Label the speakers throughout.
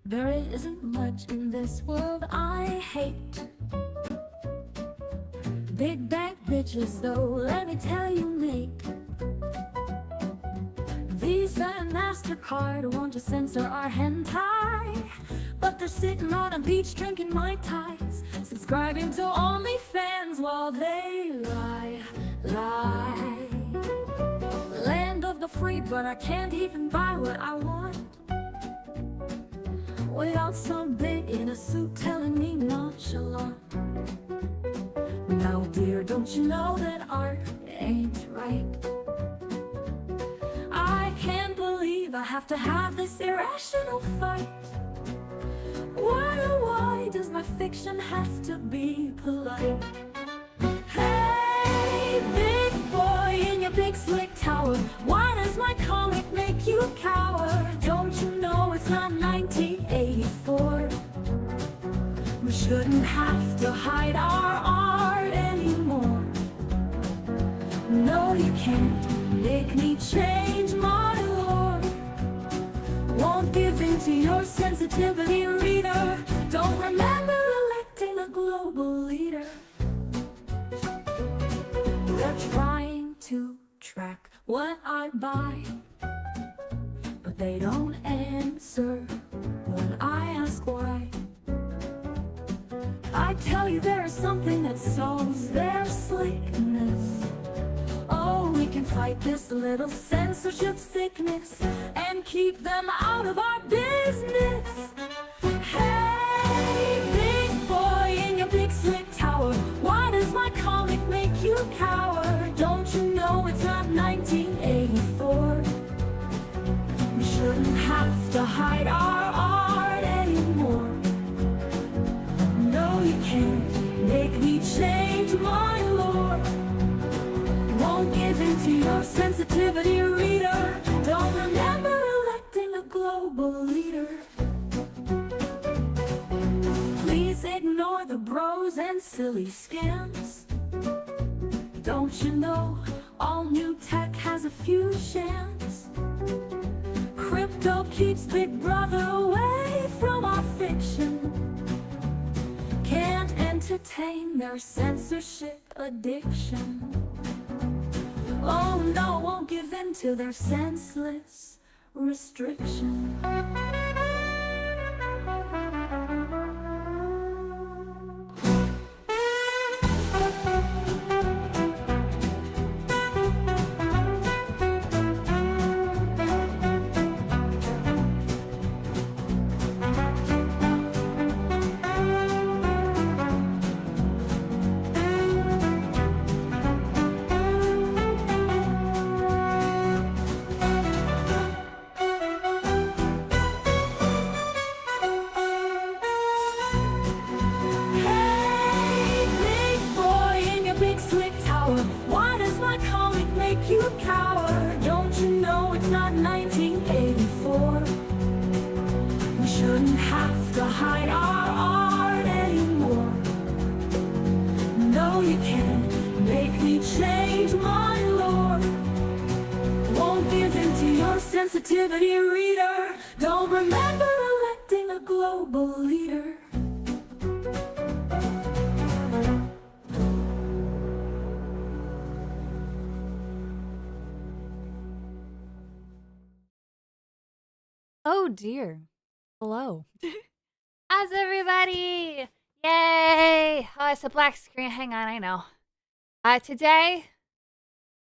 Speaker 1: There isn't much in this world I hate. Big bank bitches though, let me tell you, mate. Visa and MasterCard want to censor our hentai, but they're sitting on a beach drinking Mai Tais, subscribing to OnlyFans while they lie. Land of the free, but I can't even buy what I want without some big in a suit telling me nonchalant. Now dear, don't you know that art ain't right? I can't believe I have to have this irrational fight. Why, oh why does my fiction have to be polite? Hey, big boy in your big slick tower, why does my comic make you cower? Don't you know it's not 1984? We shouldn't have to hide our art anymore. No, you can't make me change my lore. Won't give in to your sensitivity, reader. Don't remember electing a global leader. They're trying to track what I buy, but they don't answer when I ask why. I tell you there is something that solves their slickness. Oh, we can fight this little censorship sickness and keep them out of our business. Hey, big boy in your big slick tower, why does my comic make you cower? Don't you know it's not 1984? We shouldn't have to hide our art anymore. No, you can't make me change my lore. Won't give in to your sensitivity, reader. Don't remember electing a global leader. Please ignore the bros and silly scams. Don't you know all new tech has a few shams? Crypto keeps Big Brother away from our fiction. Can't entertain their censorship addiction. Oh no, won't give in to their senseless restriction. Why does my comic make you cower? Don't you know it's not 1984? We shouldn't have to hide our art anymore. No, you can't make me change my lore. Won't give in to your sensitivity, reader. Don't remember electing a global leader.
Speaker 2: Oh dear. Hello. How's everybody? Yay! Oh, it's a black screen. Hang on, I know. Today,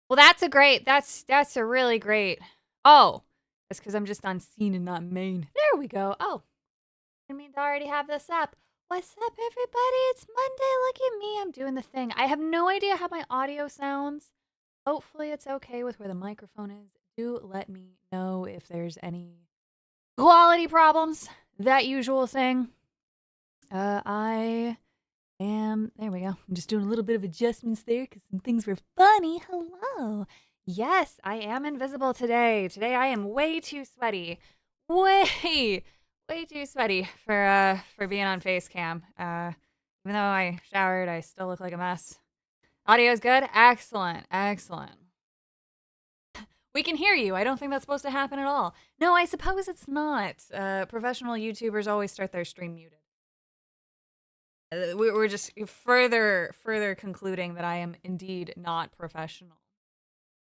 Speaker 2: well, that's a really great. Oh, that's because I'm just on scene and not main. There we go. Oh, I mean to already have this up. What's up, everybody? It's Monday. Look at me. I'm doing the thing. I have no idea how my audio sounds. Hopefully, it's okay with where the microphone is. Do let me know if there's any quality problems, that usual thing. I am, there we go. I'm just doing a little bit of adjustments there because some things were funny. Hello. Yes, I am invisible today. Today I am way too sweaty. Way too sweaty for being on face cam. Even though I showered, I still look like a mess. Audio is good? Excellent. We can hear you. I don't think that's supposed to happen at all. No, I suppose it's not. Professional YouTubers always start their stream muted. We're just further concluding that I am indeed not professional.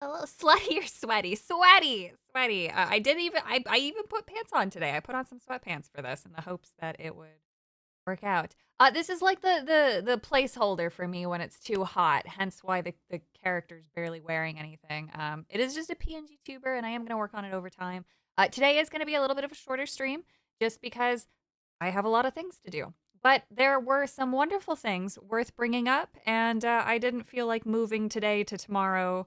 Speaker 2: A little slutty or sweaty? Sweaty. I even put pants on today. I put on some sweatpants for this in the hopes that it would work out. This is like the placeholder for me when it's too hot, hence why the character's barely wearing anything. It is just a PNG tuber, and I am going to work on it over time. Today is going to be a little bit of a shorter stream, just because I have a lot of things to do. But there were some wonderful things worth bringing up, and I didn't feel like moving today to tomorrow,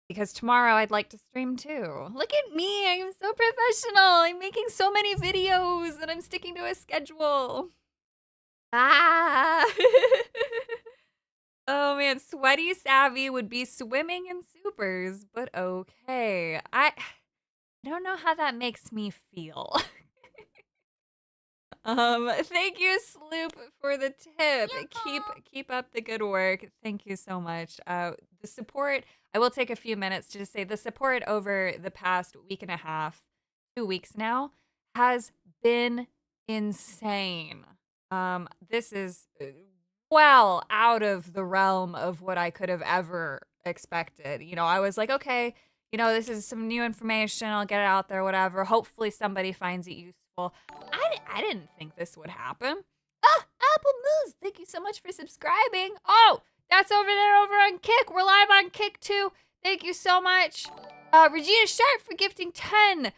Speaker 2: because tomorrow I'd like to stream too. Look at me, I'm so professional. I'm making so many videos, and I'm sticking to a schedule. Ah! Oh man, sweaty savvy would be swimming in supers, but okay. I don't know how that makes me feel. Thank you, Sloop, for the tip. Keep up the good work. Thank you so much. The support, I will take a few minutes to just say the support over the past week and a half, 2 weeks now, has been insane. This is well out of the realm of what I could have ever expected. You know, I was like, okay, you know, this is some new information. I'll get it out there, whatever. Hopefully somebody finds it useful. I didn't think this would happen. Ah, Apple Moose, thank you so much for subscribing. Oh, that's over there over on Kick. We're live on Kick too. Thank you so much. Regina Sharp for gifting 10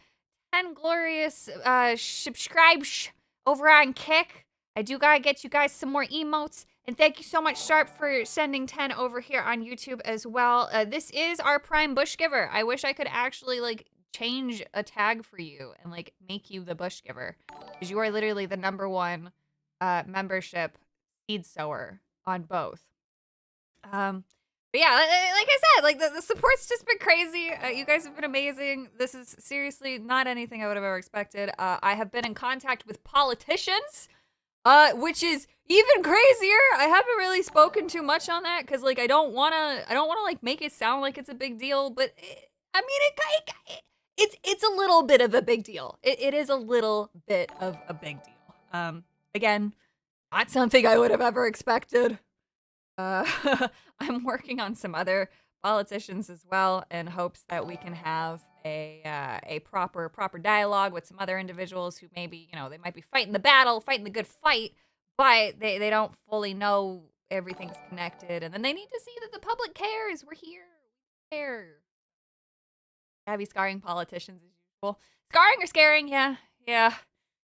Speaker 2: glorious subscribes over on Kick. I do gotta get you guys some more emotes. And thank you so much, Sharp, for sending 10 over here on YouTube as well. This is our Prime Bush Giver. I wish I could actually, like, change a tag for you and, like, make you the Bush Giver. Because you are literally the #1 membership seed sower on both. But yeah, like I said, like, the support's just been crazy. You guys have been amazing. This is seriously not anything I would have ever expected. I have been in contact with politicians, which is even crazier. I haven't really spoken too much on that because, like, I don't wanna like make it sound like it's a big deal, but I mean, it's a little bit of a big deal. It is a little bit of a big deal. Again, not something I would have ever expected. I'm working on some other politicians as well in hopes that we can have a proper dialogue with some other individuals who maybe, you know, they might be fighting the battle, fighting the good fight, but they don't fully know everything's connected, and then they need to see that the public cares. We're here. We care. Heavy scarring politicians as usual. Scarring or scaring? Yeah.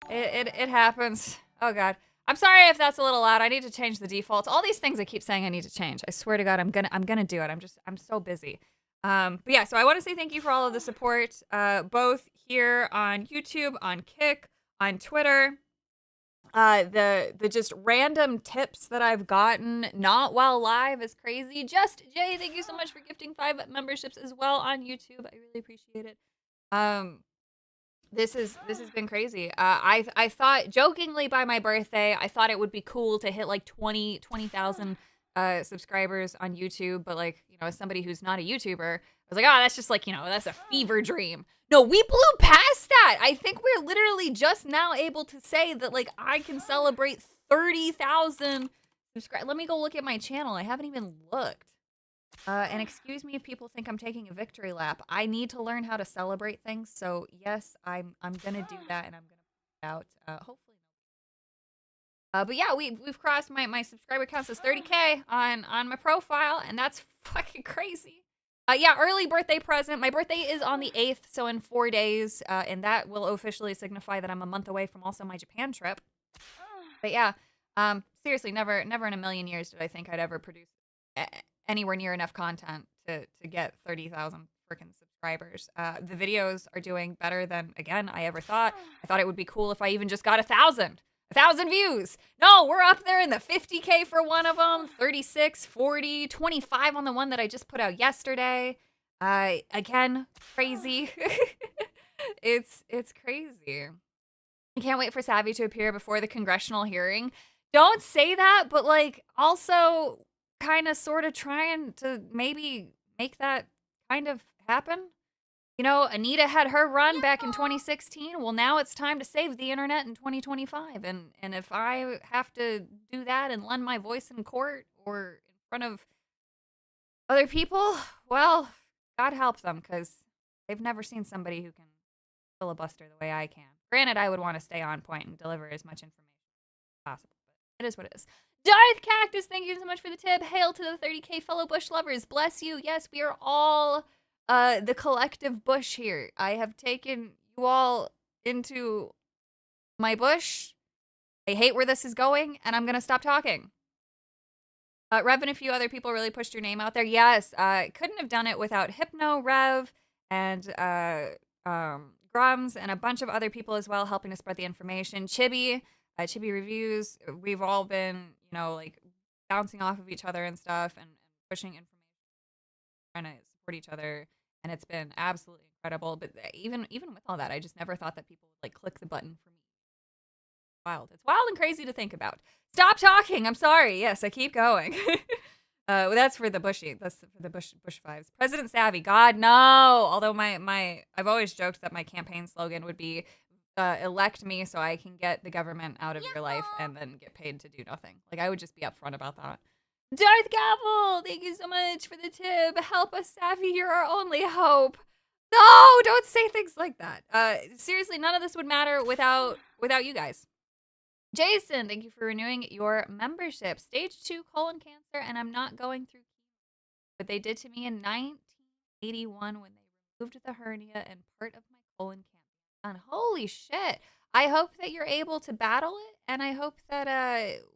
Speaker 2: It happens. Oh god. I'm sorry if that's a little loud. I need to change the defaults. All these things I keep saying I need to change. I swear to God, I'm gonna do it. I'm so busy. But yeah, so I want to say thank you for all of the support, both here on YouTube, on Kick, on Twitter. The just random tips that I've gotten, not while live, is crazy. Just Jay, thank you so much for gifting 5 memberships as well on YouTube. I really appreciate it. This has been crazy. I thought jokingly by my birthday, I thought it would be cool to hit like 20,000 subscribers on YouTube, but like, you know, as somebody who's not a YouTuber, I was like, oh, that's just like, you know, that's a fever dream. No, we blew past that. I think we're literally just now able to say that, like, I can celebrate 30,000 subscribers. Let me go look at my channel. I haven't even looked. And excuse me if people think I'm taking a victory lap. I need to learn how to celebrate things. So yes, I'm gonna do that, and I'm gonna put it out. Hopefully. But yeah, we've crossed my subscriber count says 30K on my profile, and that's fucking crazy. Yeah, early birthday present. My birthday is on the 8th, so in 4 days, and that will officially signify that I'm a month away from also my Japan trip. But yeah, seriously, never in a million years did I think I'd ever produce anywhere near enough content to get 30,000 freaking subscribers. The videos are doing better than, again, I ever thought. I thought it would be cool if I even just got 1,000 views. No, we're up there in the 50K for one of them, 36, 40, 25 on the one that I just put out yesterday. Again, crazy. It's crazy. I can't wait for Savvy to appear before the congressional hearing. Don't say that, but like also kind of sort of trying to maybe make that kind of happen. You know, Anita had her run back in 2016. Well, now it's time to save the internet in 2025. And if I have to do that and lend my voice in court or in front of other people, well, God help them, because they've never seen somebody who can filibuster the way I can. Granted, I would want to stay on point and deliver as much information as possible, but it is what it is. Darth Cactus, thank you so much for the tip. Hail to the 30K fellow Bush lovers. Bless you. Yes, we are all the collective Bush here. I have taken you all into my bush. I hate where this is going, and I'm going to stop talking. Rev and a few other people really pushed your name out there. Yes, couldn't have done it without Hypno, Rev, and Grums, and a bunch of other people as well helping to spread the information. Chibi Reviews. We've all been, you know, like bouncing off of each other and stuff, and pushing information, trying to support each other, and it's been absolutely incredible. But even with all that, I just never thought that people would like click the button for me. Wild. It's wild and crazy to think about. Stop talking. I'm sorry. Yes, I keep going. Well, that's for the Bushy. That's for the Bush vibes. President Savvy. God, no. Although I've always joked that my campaign slogan would be elect me so I can get the government out of your life and then get paid to do nothing. Like, I would just be upfront about that. Darth Gavel, thank you so much for the tip. Help us, Savvy. You're our only hope. No, don't say things like that. Seriously, none of this would matter without you guys. Jason, thank you for renewing your membership. Stage 2 colon cancer, and I'm not going through chemo. But they did to me in 1981 when they removed the hernia and part of my colon cancer. Holy shit. I hope that you're able to battle it, and I hope that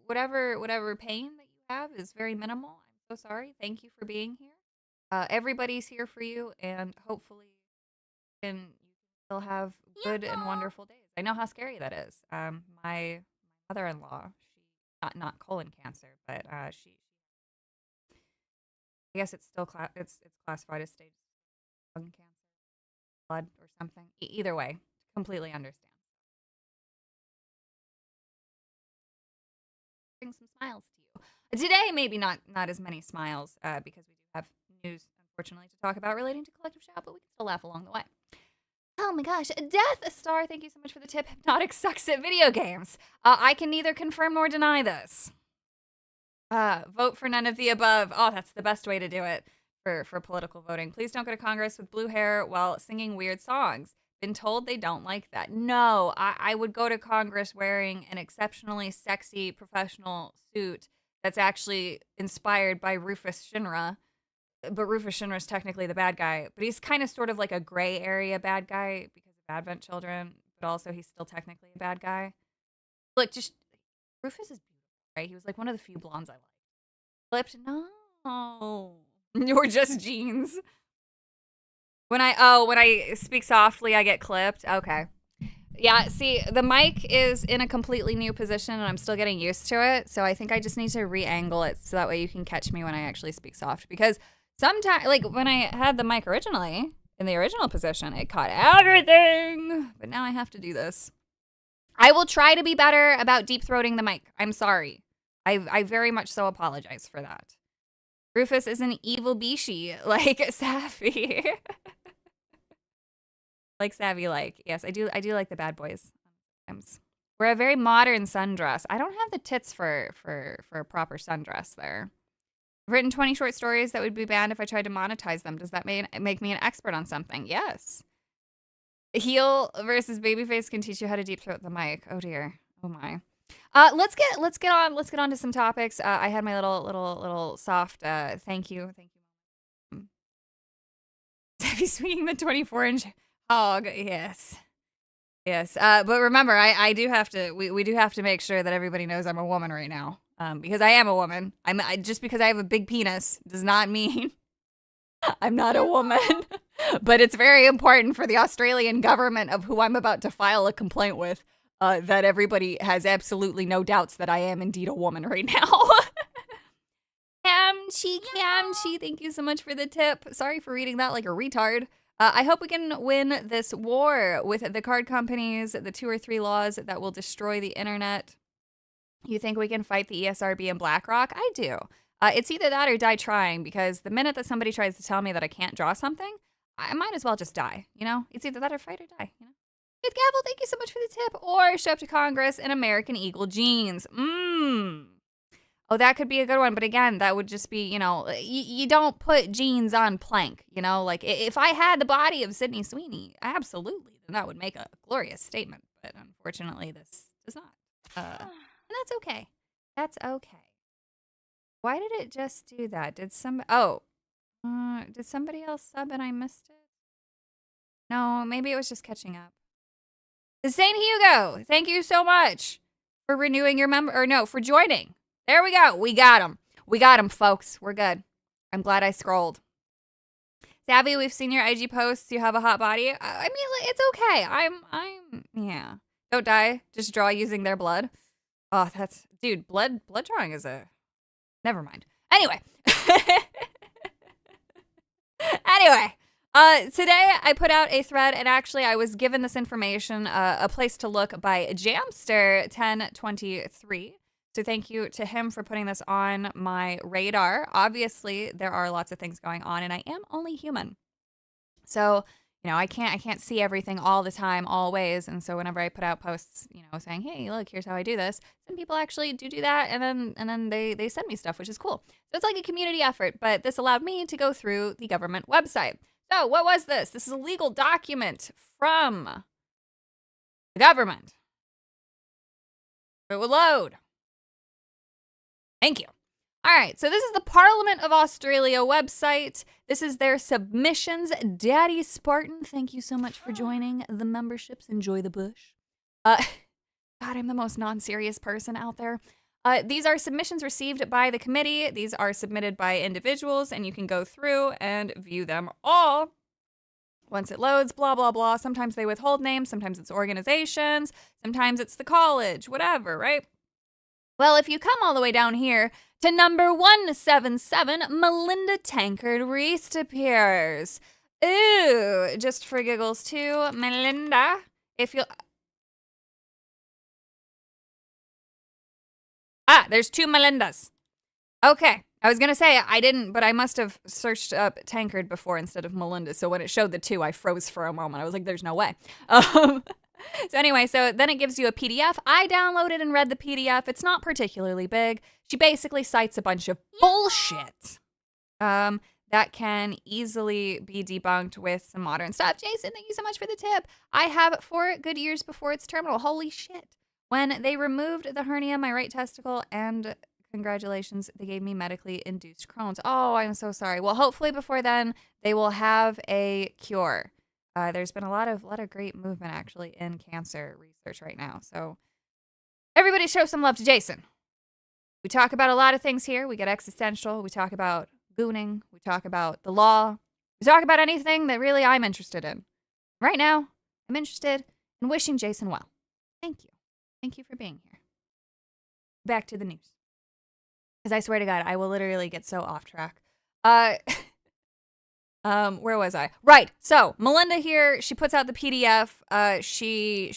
Speaker 2: whatever pain that you have is very minimal. I'm so sorry. Thank you for being here. Everybody's here for you, and hopefully you can still have good and wonderful days. I know how scary that is. My mother-in-law, she not colon cancer, but she I guess it's still it's classified as stage lung cancer, blood or something. Either way, completely understand. Bring some smiles to you today. Maybe not as many smiles because we do have news, unfortunately, to talk about relating to collective shout, but we can still laugh along the way. Oh my gosh. Death Star, thank you so much for the tip. Hypnotic sucks at video games. I can neither confirm nor deny this. Vote for none of the above. Oh, that's the best way to do it for political voting. Please don't go to Congress with blue hair while singing weird songs. Been told they don't like that. No, I would go to Congress wearing an exceptionally sexy professional suit that's actually inspired by Rufus Shinra. But Rufus Shinra is technically the bad guy, but he's kind of sort of like a gray area bad guy because of Advent Children, but also he's still technically a bad guy. Look, just Rufus is beautiful, right? He was like one of the few blondes I like. Flipped? No. You're just jeans. When I speak softly, I get clipped. Okay. Yeah, see, the mic is in a completely new position and I'm still getting used to it. So I think I just need to re-angle it so that way you can catch me when I actually speak soft, because sometimes, like when I had the mic originally, in the original position, it caught everything. But now I have to do this. I will try to be better about deep-throating the mic. I'm sorry. I very much so apologize for that. Rufus is an evil bishi, like Savvy. Like Savvy, like. Yes, I do like the bad boys. Sometimes. We're a very modern sundress. I don't have the tits for a proper sundress there. I've written 20 short stories that would be banned if I tried to monetize them. Does that make me an expert on something? Yes. Heel versus babyface can teach you how to deep throat the mic. Oh dear. Oh my. Let's get on to some topics. I had my little soft thank you. Savvy swinging the 24-inch hog. Yes. But remember, I do have to. We do have to make sure that everybody knows I'm a woman right now. Because I am a woman. Just because I have a big penis does not mean I'm not a woman. But it's very important for the Australian government, of who I'm about to file a complaint with, that everybody has absolutely no doubts that I am indeed a woman right now. Camchi, thank you so much for the tip. Sorry for reading that like a retard. I hope we can win this war with the card companies, the 2 or 3 laws that will destroy the internet. You think we can fight the ESRB and BlackRock? I do. It's either that or die trying, because the minute that somebody tries to tell me that I can't draw something, I might as well just die, you know? It's either that or fight or die, you know? Good Gavel, thank you so much for the tip. Or show up to Congress in American Eagle jeans. Oh, that could be a good one. But again, that would just be, you know, you don't put jeans on plank, you know? Like, if I had the body of Sydney Sweeney, absolutely, then that would make a glorious statement. But unfortunately, this does not. And that's okay. That's okay. Why did it just do that? Did somebody else sub and I missed it? No, maybe it was just catching up. St. Hugo, thank you so much for renewing your for joining. There we go. We got him. We got him, folks. We're good. I'm glad I scrolled. Savvy, we've seen your IG posts. You have a hot body. I mean, it's okay. Yeah. Don't die. Just draw using their blood. Oh, dude, blood drawing is never mind. Anyway. Today I put out a thread, and actually I was given this information, a place to look by Jamster1023. So thank you to him for putting this on my radar. Obviously, there are lots of things going on, and I am only human. So, you know, I can't see everything all the time, always. And so whenever I put out posts, you know, saying, hey, look, here's how I do this, some people actually do that, and then they send me stuff, which is cool. So it's like a community effort, but this allowed me to go through the government website. So what was this? This is a legal document from the government. It will load. Thank you. All right, so this is the Parliament of Australia website. This is their submissions. Daddy Spartan, thank you so much for joining the memberships. Enjoy the bush. God, I'm the most non-serious person out there. These are submissions received by the committee. These are submitted by individuals, and you can go through and view them all. Once it loads, blah, blah, blah. Sometimes they withhold names. Sometimes it's organizations. Sometimes it's the college, whatever, right? Well, if you come all the way down here to number 177, Melinda Tankard Reist appears. Ooh, just for giggles too. Melinda, if you... there's two Melindas. Okay, I was going to say I didn't, but I must have searched up Tankard before instead of Melinda. So when it showed the two, I froze for a moment. I was like, there's no way. So anyway, so then it gives you a PDF. I downloaded and read the PDF. It's not particularly big. She basically cites a bunch of bullshit that can easily be debunked with some modern stuff. Jason, thank you so much for the tip. I have 4 good years before it's terminal. Holy shit. When they removed the hernia, my right testicle, and congratulations, they gave me medically induced Crohn's. Oh, I'm so sorry. Well, hopefully before then, they will have a cure. There's been a lot of great movement, actually, in cancer research right now. So everybody show some love to Jason. We talk about a lot of things here. We get existential. We talk about gooning. We talk about the law. We talk about anything that really I'm interested in. Right now, I'm interested in wishing Jason well. Thank you. Thank you for being here. Back to the news. Because I swear to God, I will literally get so off track. Where was I? Right. So Melinda here, she puts out the PDF. She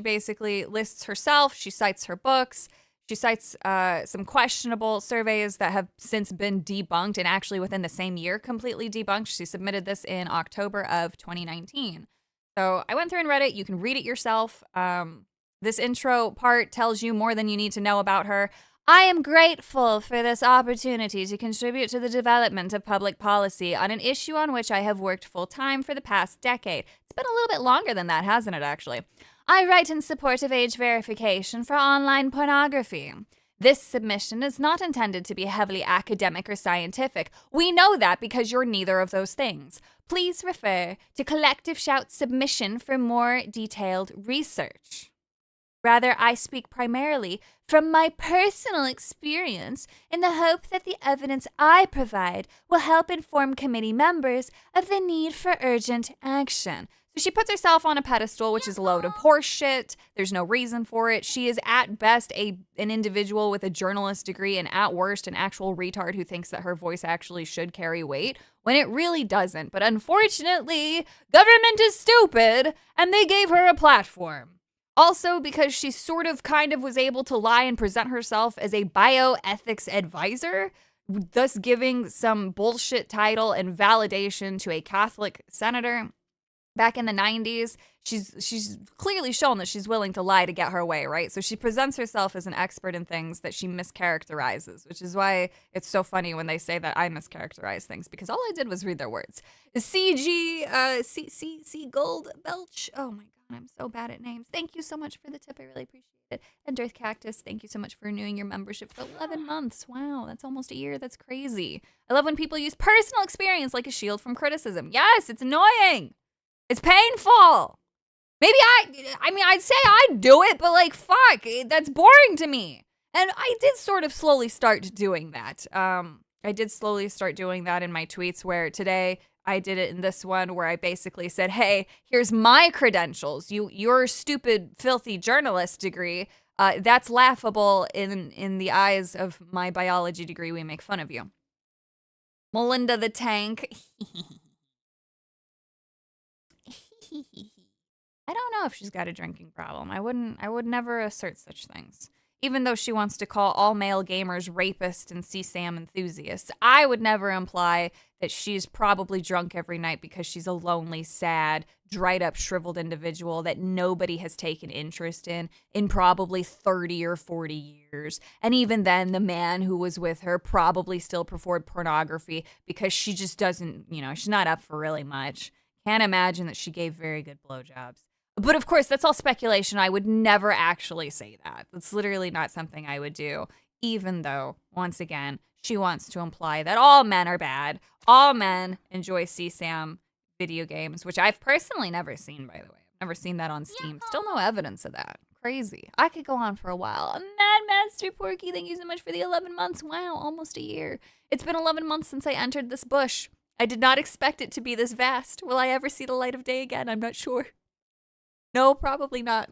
Speaker 2: basically lists herself. She cites her books. She cites some questionable surveys that have since been debunked, and actually within the same year completely debunked. She submitted this in October of 2019. So I went through and read it. You can read it yourself. This intro part tells you more than you need to know about her. I am grateful for this opportunity to contribute to the development of public policy on an issue on which I have worked full-time for the past decade. It's been a little bit longer than that, hasn't it, actually? I write in support of age verification for online pornography. This submission is not intended to be heavily academic or scientific. We know that because you're neither of those things. Please refer to Collective Shout's submission for more detailed research. Rather, I speak primarily from my personal experience in the hope that the evidence I provide will help inform committee members of the need for urgent action. So she puts herself on a pedestal, which is a load of horse shit. There's no reason for it. She is at best an individual with a journalist degree, and at worst an actual retard who thinks that her voice actually should carry weight when it really doesn't. But unfortunately, government is stupid and they gave her a platform. Also, because she sort of kind of was able to lie and present herself as a bioethics advisor, thus giving some bullshit title and validation to a Catholic senator back in the 90s. She's clearly shown that she's willing to lie to get her way, right? So she presents herself as an expert in things that she mischaracterizes, which is why it's so funny when they say that I mischaracterize things, because all I did was read their words. C Gold Belch. Oh my God, I'm so bad at names. Thank you so much for the tip. I really appreciate it. And Earth Cactus, thank you so much for renewing your membership for 11 months. Wow, that's almost a year. That's crazy. I love when people use personal experience like a shield from criticism. Yes, it's annoying. It's painful. Maybe I'd say I'd do it, but like, fuck, that's boring to me. And I did sort of slowly start doing that. I did slowly start doing that in my tweets, where today I did it in this one where I basically said, hey, here's my credentials. Your stupid, filthy journalist degree, that's laughable in the eyes of my biology degree. We make fun of you. Melinda the Tank. I don't know if she's got a drinking problem. I would never assert such things. Even though she wants to call all male gamers rapists and CSAM enthusiasts, I would never imply that she's probably drunk every night because she's a lonely, sad, dried up, shriveled individual that nobody has taken interest in probably 30 or 40 years. And even then, the man who was with her probably still preferred pornography because she just doesn't, she's not up for really much. Can't imagine that she gave very good blowjobs. But of course, that's all speculation. I would never actually say that. That's literally not something I would do, even though, once again, she wants to imply that all men are bad. All men enjoy CSAM video games, which I've personally never seen, by the way. I've never seen that on Steam. Still no evidence of that. Crazy. I could go on for a while. Mad Master Porky, thank you so much for the 11 months. Wow, almost a year. It's been 11 months since I entered this bush. I did not expect it to be this vast. Will I ever see the light of day again? I'm not sure. No, probably not.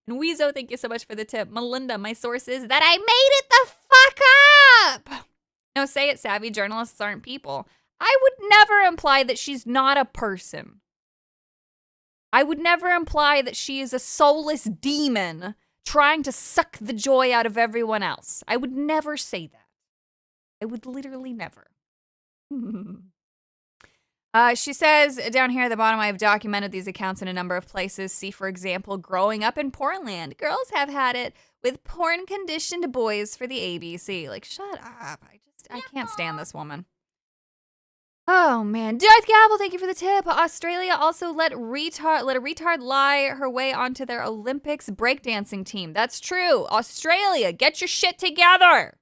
Speaker 2: And Weezo, thank you so much for the tip. Melinda, my source is that I made it the fuck up. No, say it, savvy. Journalists aren't people. I would never imply that she's not a person. I would never imply that she is a soulless demon trying to suck the joy out of everyone else. I would never say that. I would literally never. She says down here at the bottom, I have documented these accounts in a number of places. See, for example, growing up in Portland. Girls have had it with porn-conditioned boys for the ABC. Like, shut up. I can't stand this woman. Oh, man. Darth Gavel, thank you for the tip. Australia also let a retard lie her way onto their Olympics breakdancing team. That's true. Australia, get your shit together.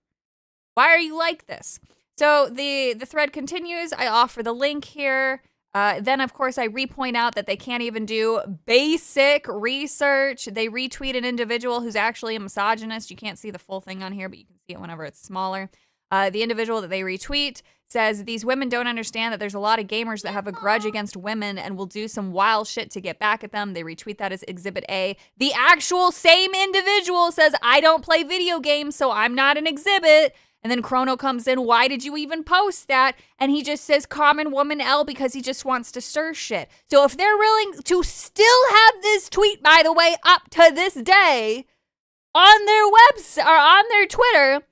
Speaker 2: Why are you like this? So the thread continues. I offer the link here. Then, of course, I repoint out that they can't even do basic research. They retweet an individual who's actually a misogynist. You can't see the full thing on here, but you can see it whenever it's smaller. The individual that they retweet says, these women don't understand that there's a lot of gamers that have a grudge against women and will do some wild shit to get back at them. They retweet that as Exhibit A. The actual same individual says, I don't play video games, so I'm not an exhibit. And then Chrono comes in, why did you even post that? And he just says common woman L because he just wants to stir shit. So if they're willing to still have this tweet, by the way, up to this day, on their website or on their Twitter,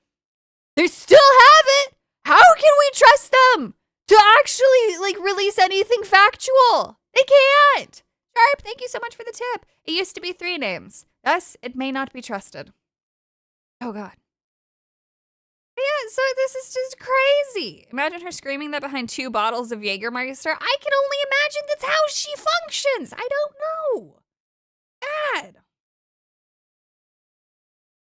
Speaker 2: they still have it. How can we trust them to actually release anything factual? They can't. Sharp, thank you so much for the tip. It used to be 3 names. Thus, it may not be trusted. Oh, God. Yeah, so this is just crazy. Imagine her screaming that behind 2 bottles of Jägermeister. I can only imagine that's how she functions. I don't know. God.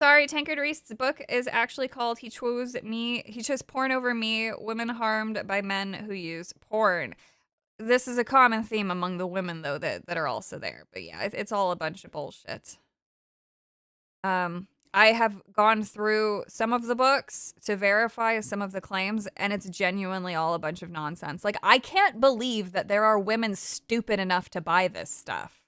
Speaker 2: Sorry, Tankard Reese's book is actually called He Chose Porn Over Me, Women Harmed by Men Who Use Porn. This is a common theme among the women, though, that are also there. But yeah, it's all a bunch of bullshit. I have gone through some of the books to verify some of the claims, and it's genuinely all a bunch of nonsense. Like, I can't believe that there are women stupid enough to buy this stuff.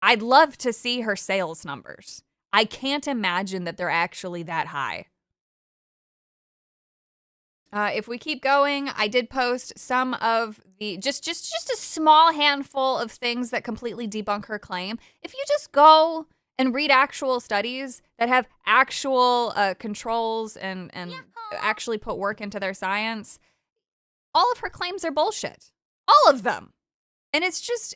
Speaker 2: I'd love to see her sales numbers. I can't imagine that they're actually that high. If we keep going, I did post some of the, just a small handful of things that completely debunk her claim. If you just go and read actual studies that have actual controls and actually put work into their science, all of her claims are bullshit. All of them. And it's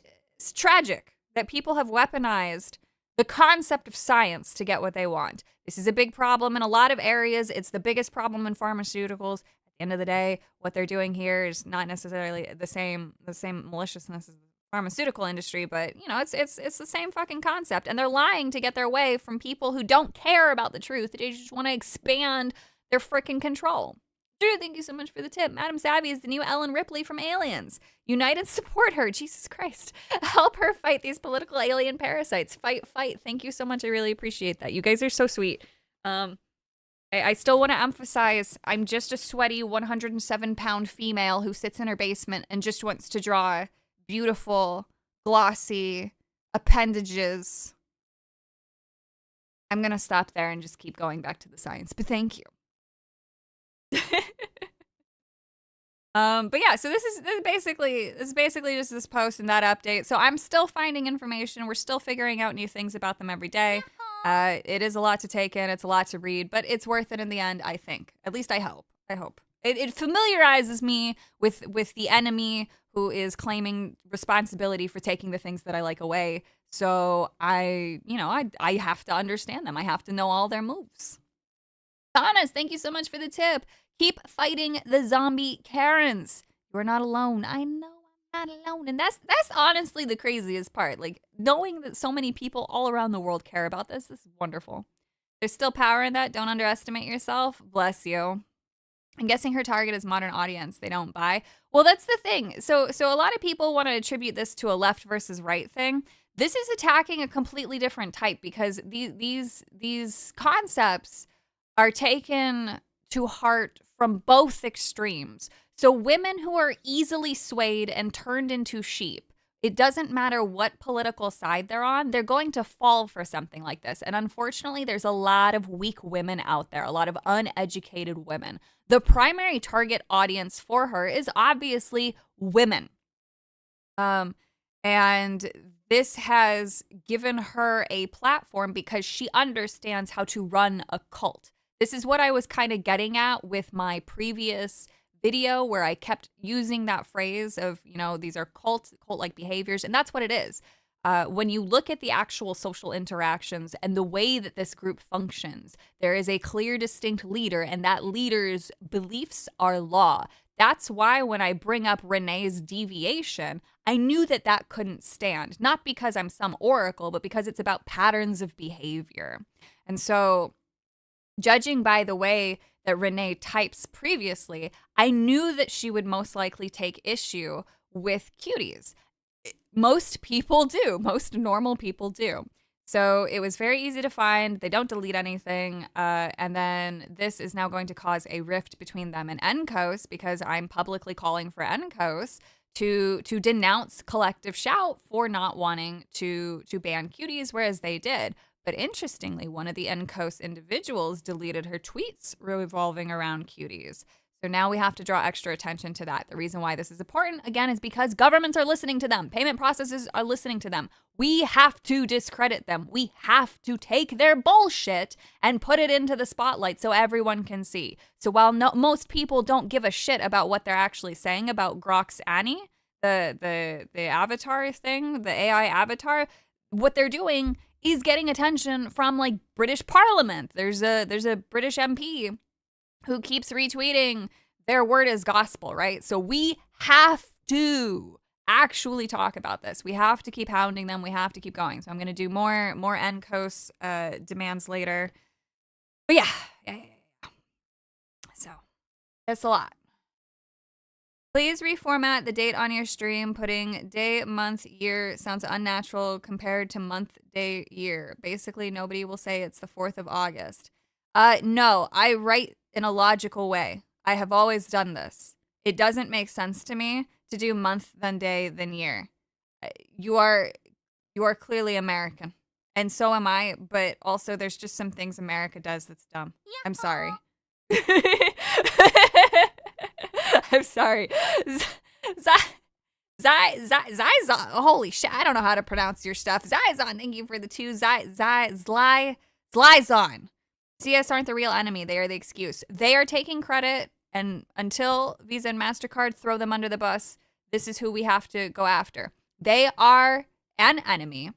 Speaker 2: tragic that people have weaponized the concept of science to get what they want. This is a big problem in a lot of areas. It's the biggest problem in pharmaceuticals. At the end of the day, what they're doing here is not necessarily the same maliciousness as the pharmaceutical industry, but it's the same fucking concept. And they're lying to get their way from people who don't care about the truth. They just want to expand their freaking control. Drew, thank you so much for the tip. Madam Savvy is the new Ellen Ripley from Aliens. Unite and support her. Jesus Christ. Help her fight these political alien parasites. Fight, fight. Thank you so much. I really appreciate that. You guys are so sweet. I still want to emphasize, I'm just a sweaty 107-pound female who sits in her basement and just wants to draw beautiful, glossy appendages. I'm going to stop there and just keep going back to the science, but thank you. But yeah, so this is basically just this post and that update. So I'm still finding information. We're still figuring out new things about them every day. It is a lot to take in. It's a lot to read, but it's worth it in the end, I think. At least I hope. It familiarizes me with the enemy who is claiming responsibility for taking the things that I like away. So I have to understand them. I have to know all their moves. Thomas, thank you so much for the tip. Keep fighting the zombie Karens. You're not alone. I know I'm not alone. And that's honestly the craziest part. Like, knowing that so many people all around the world care about this is wonderful. There's still power in that. Don't underestimate yourself. Bless you. I'm guessing her target is modern audience. They don't buy. Well, that's the thing. So a lot of people want to attribute this to a left versus right thing. This is attacking a completely different type because these concepts are taken to heart from both extremes. So women who are easily swayed and turned into sheep, it doesn't matter what political side they're on, they're going to fall for something like this. And unfortunately, there's a lot of weak women out there, a lot of uneducated women. The primary target audience for her is obviously women. And this has given her a platform because she understands how to run a cult. This is what I was kind of getting at with my previous video where I kept using that phrase of, these are cult-like behaviors. And that's what it is. When you look at the actual social interactions and the way that this group functions, there is a clear, distinct leader, and that leader's beliefs are law. That's why when I bring up Renee's deviation, I knew that couldn't stand. Not because I'm some oracle, but because it's about patterns of behavior. And so, judging by the way that Renee types previously, I knew that she would most likely take issue with cuties. Most people do. Most normal people do. So it was very easy to find. They don't delete anything. And then this is now going to cause a rift between them and NCOS because I'm publicly calling for NCOS to denounce Collective Shout for not wanting to ban cuties, whereas they did. But interestingly, one of the NCOS individuals deleted her tweets revolving around cuties. So now we have to draw extra attention to that. The reason why this is important, again, is because governments are listening to them. Payment processors are listening to them. We have to discredit them. We have to take their bullshit and put it into the spotlight so everyone can see. So while most people don't give a shit about what they're actually saying about Grok's Annie, the avatar thing, the AI avatar, what they're doing is getting attention from like British Parliament. There's a British MP who keeps retweeting their word as gospel, right? So we have to actually talk about this. We have to keep hounding them. We have to keep going. So I'm going to do more NCOS demands later. But yeah. So it's a lot. Please reformat the date on your stream. Putting day, month, year sounds unnatural compared to month, day, year. Basically, nobody will say it's the 4th of August. No, I write in a logical way. I have always done this. It doesn't make sense to me to do month, then day, then year. You are clearly American. And so am I, but also there's just some things America does that's dumb. Yeah. I'm sorry. I'm sorry. Zizon. Holy shit. I don't know how to pronounce your stuff. Zizon. Thank you for the 2. Zlyzon. CS aren't the real enemy. They are the excuse. They are taking credit, and until Visa and MasterCard throw them under the bus, this is who we have to go after. They are an enemy.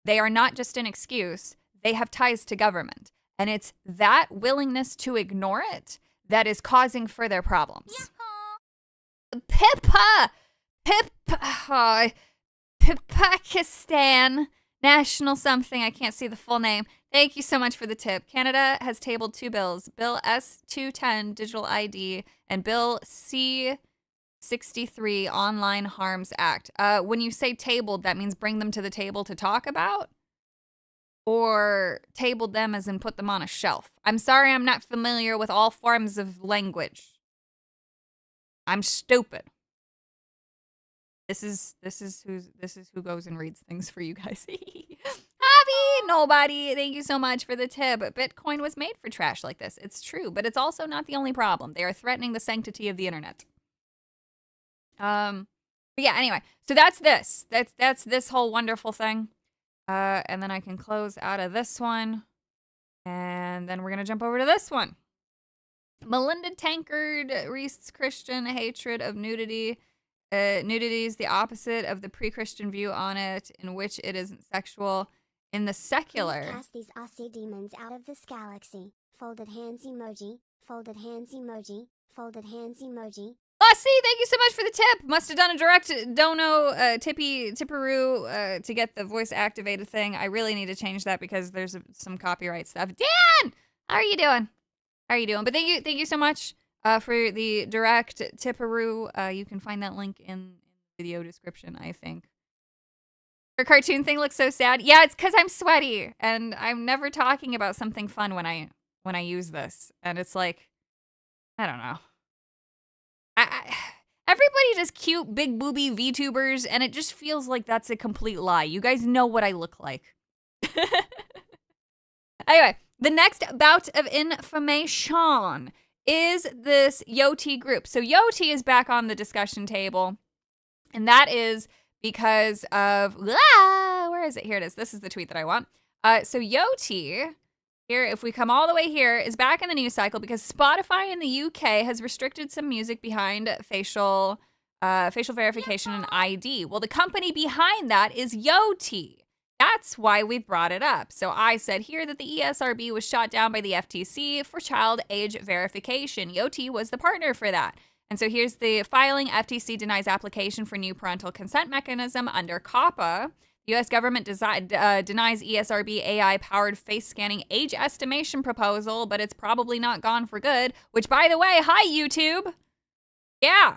Speaker 2: They are not just an excuse. They have ties to government. And it's that willingness to ignore it that is causing further problems. Pakistan National something. I can't see the full name. Thank you so much for the tip. Canada has tabled 2 bills. Bill S-210, Digital ID, and Bill C-63, Online Harms Act. When you say tabled, that means bring them to the table to talk about? Or tabled them as in put them on a shelf? I'm sorry, I'm not familiar with all forms of language. I'm stupid. This is who goes and reads things for you guys. Javi, nobody. Thank you so much for the tip. Bitcoin was made for trash like this. It's true, but it's also not the only problem. They are threatening the sanctity of the internet. But yeah, anyway. So that's this. That's this whole wonderful thing. And then I can close out of this one. And then we're going to jump over to this one. Melinda Tankard, Reist's Christian hatred of nudity. Nudity is the opposite of the pre-Christian view on it, in which it isn't sexual. In the secular...
Speaker 3: Please cast these Aussie demons out of this galaxy. Folded hands emoji. Folded hands emoji. Folded hands emoji.
Speaker 2: Aussie, thank you so much for the tip. Must have done a direct dono tipperoo to get the voice activated thing. I really need to change that because there's some copyright stuff. Dan! How are you doing? How are you doing? But thank you so much. For the direct tipperoo, you can find that link in the video description, I think. Her cartoon thing looks so sad. Yeah, it's because I'm sweaty, and I'm never talking about something fun when I use this. And it's like, I don't know. Everybody does cute, big booby VTubers, and it just feels like that's a complete lie. You guys know what I look like. Anyway, the next bout of information is this Yoti group. So Yoti is back on the discussion table, and that is because of, where is it? Here it is. This is the tweet that I want. So Yoti, here, if we come all the way here, is back in the news cycle because Spotify in the UK has restricted some music behind facial verification and ID. Well, the company behind that is Yoti. That's why we brought it up. So I said here that the ESRB was shot down by the FTC for child age verification. Yoti was the partner for that. And so here's the filing. FTC denies application for new parental consent mechanism under COPPA. The U.S. government denies ESRB AI-powered face scanning age estimation proposal, but it's probably not gone for good. Which, by the way, hi YouTube. Yeah,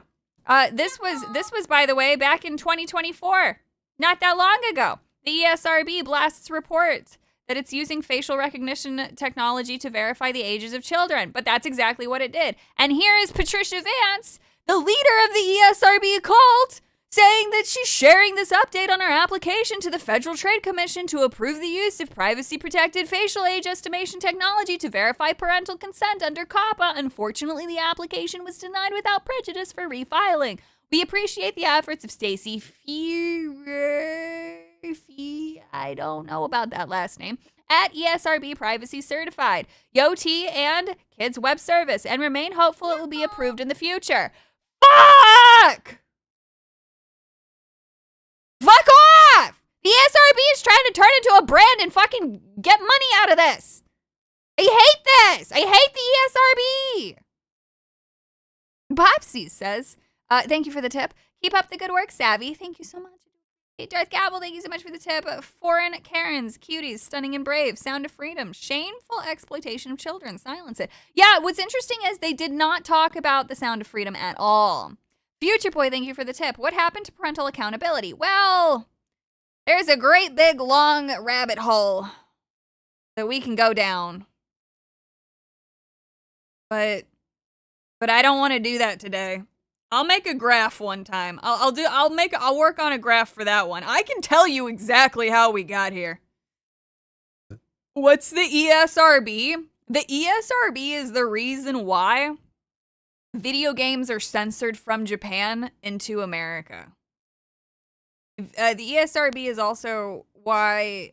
Speaker 2: this was by the way back in 2024, not that long ago. The ESRB blasts reports that it's using facial recognition technology to verify the ages of children. But that's exactly what it did. And here is Patricia Vance, the leader of the ESRB cult, saying that she's sharing this update on her application to the Federal Trade Commission to approve the use of privacy-protected facial age estimation technology to verify parental consent under COPPA. Unfortunately, the application was denied without prejudice for refiling. We appreciate the efforts of Stacey I don't know about that last name, at ESRB Privacy Certified, Yoti, and Kids Web Service, and remain hopeful it will be approved in the future. Fuck! Fuck off! The ESRB is trying to turn into a brand and fucking get money out of this. I hate this. I hate the ESRB. Popsy says, thank you for the tip. Keep up the good work, Savvy. Thank you so much. Hey, Darth Gabble, thank you so much for the tip. Foreign Karens, cuties, stunning and brave, sound of freedom, shameful exploitation of children, silence it. Yeah, what's interesting is they did not talk about the sound of freedom at all. Future Boy, thank you for the tip. What happened to parental accountability? Well, there's a great big long rabbit hole that we can go down. But I don't want to do that today. I'll make a graph one time. I'll work on a graph for that one. I can tell you exactly how we got here. What's the ESRB? The ESRB is the reason why video games are censored from Japan into America. The ESRB is also
Speaker 4: why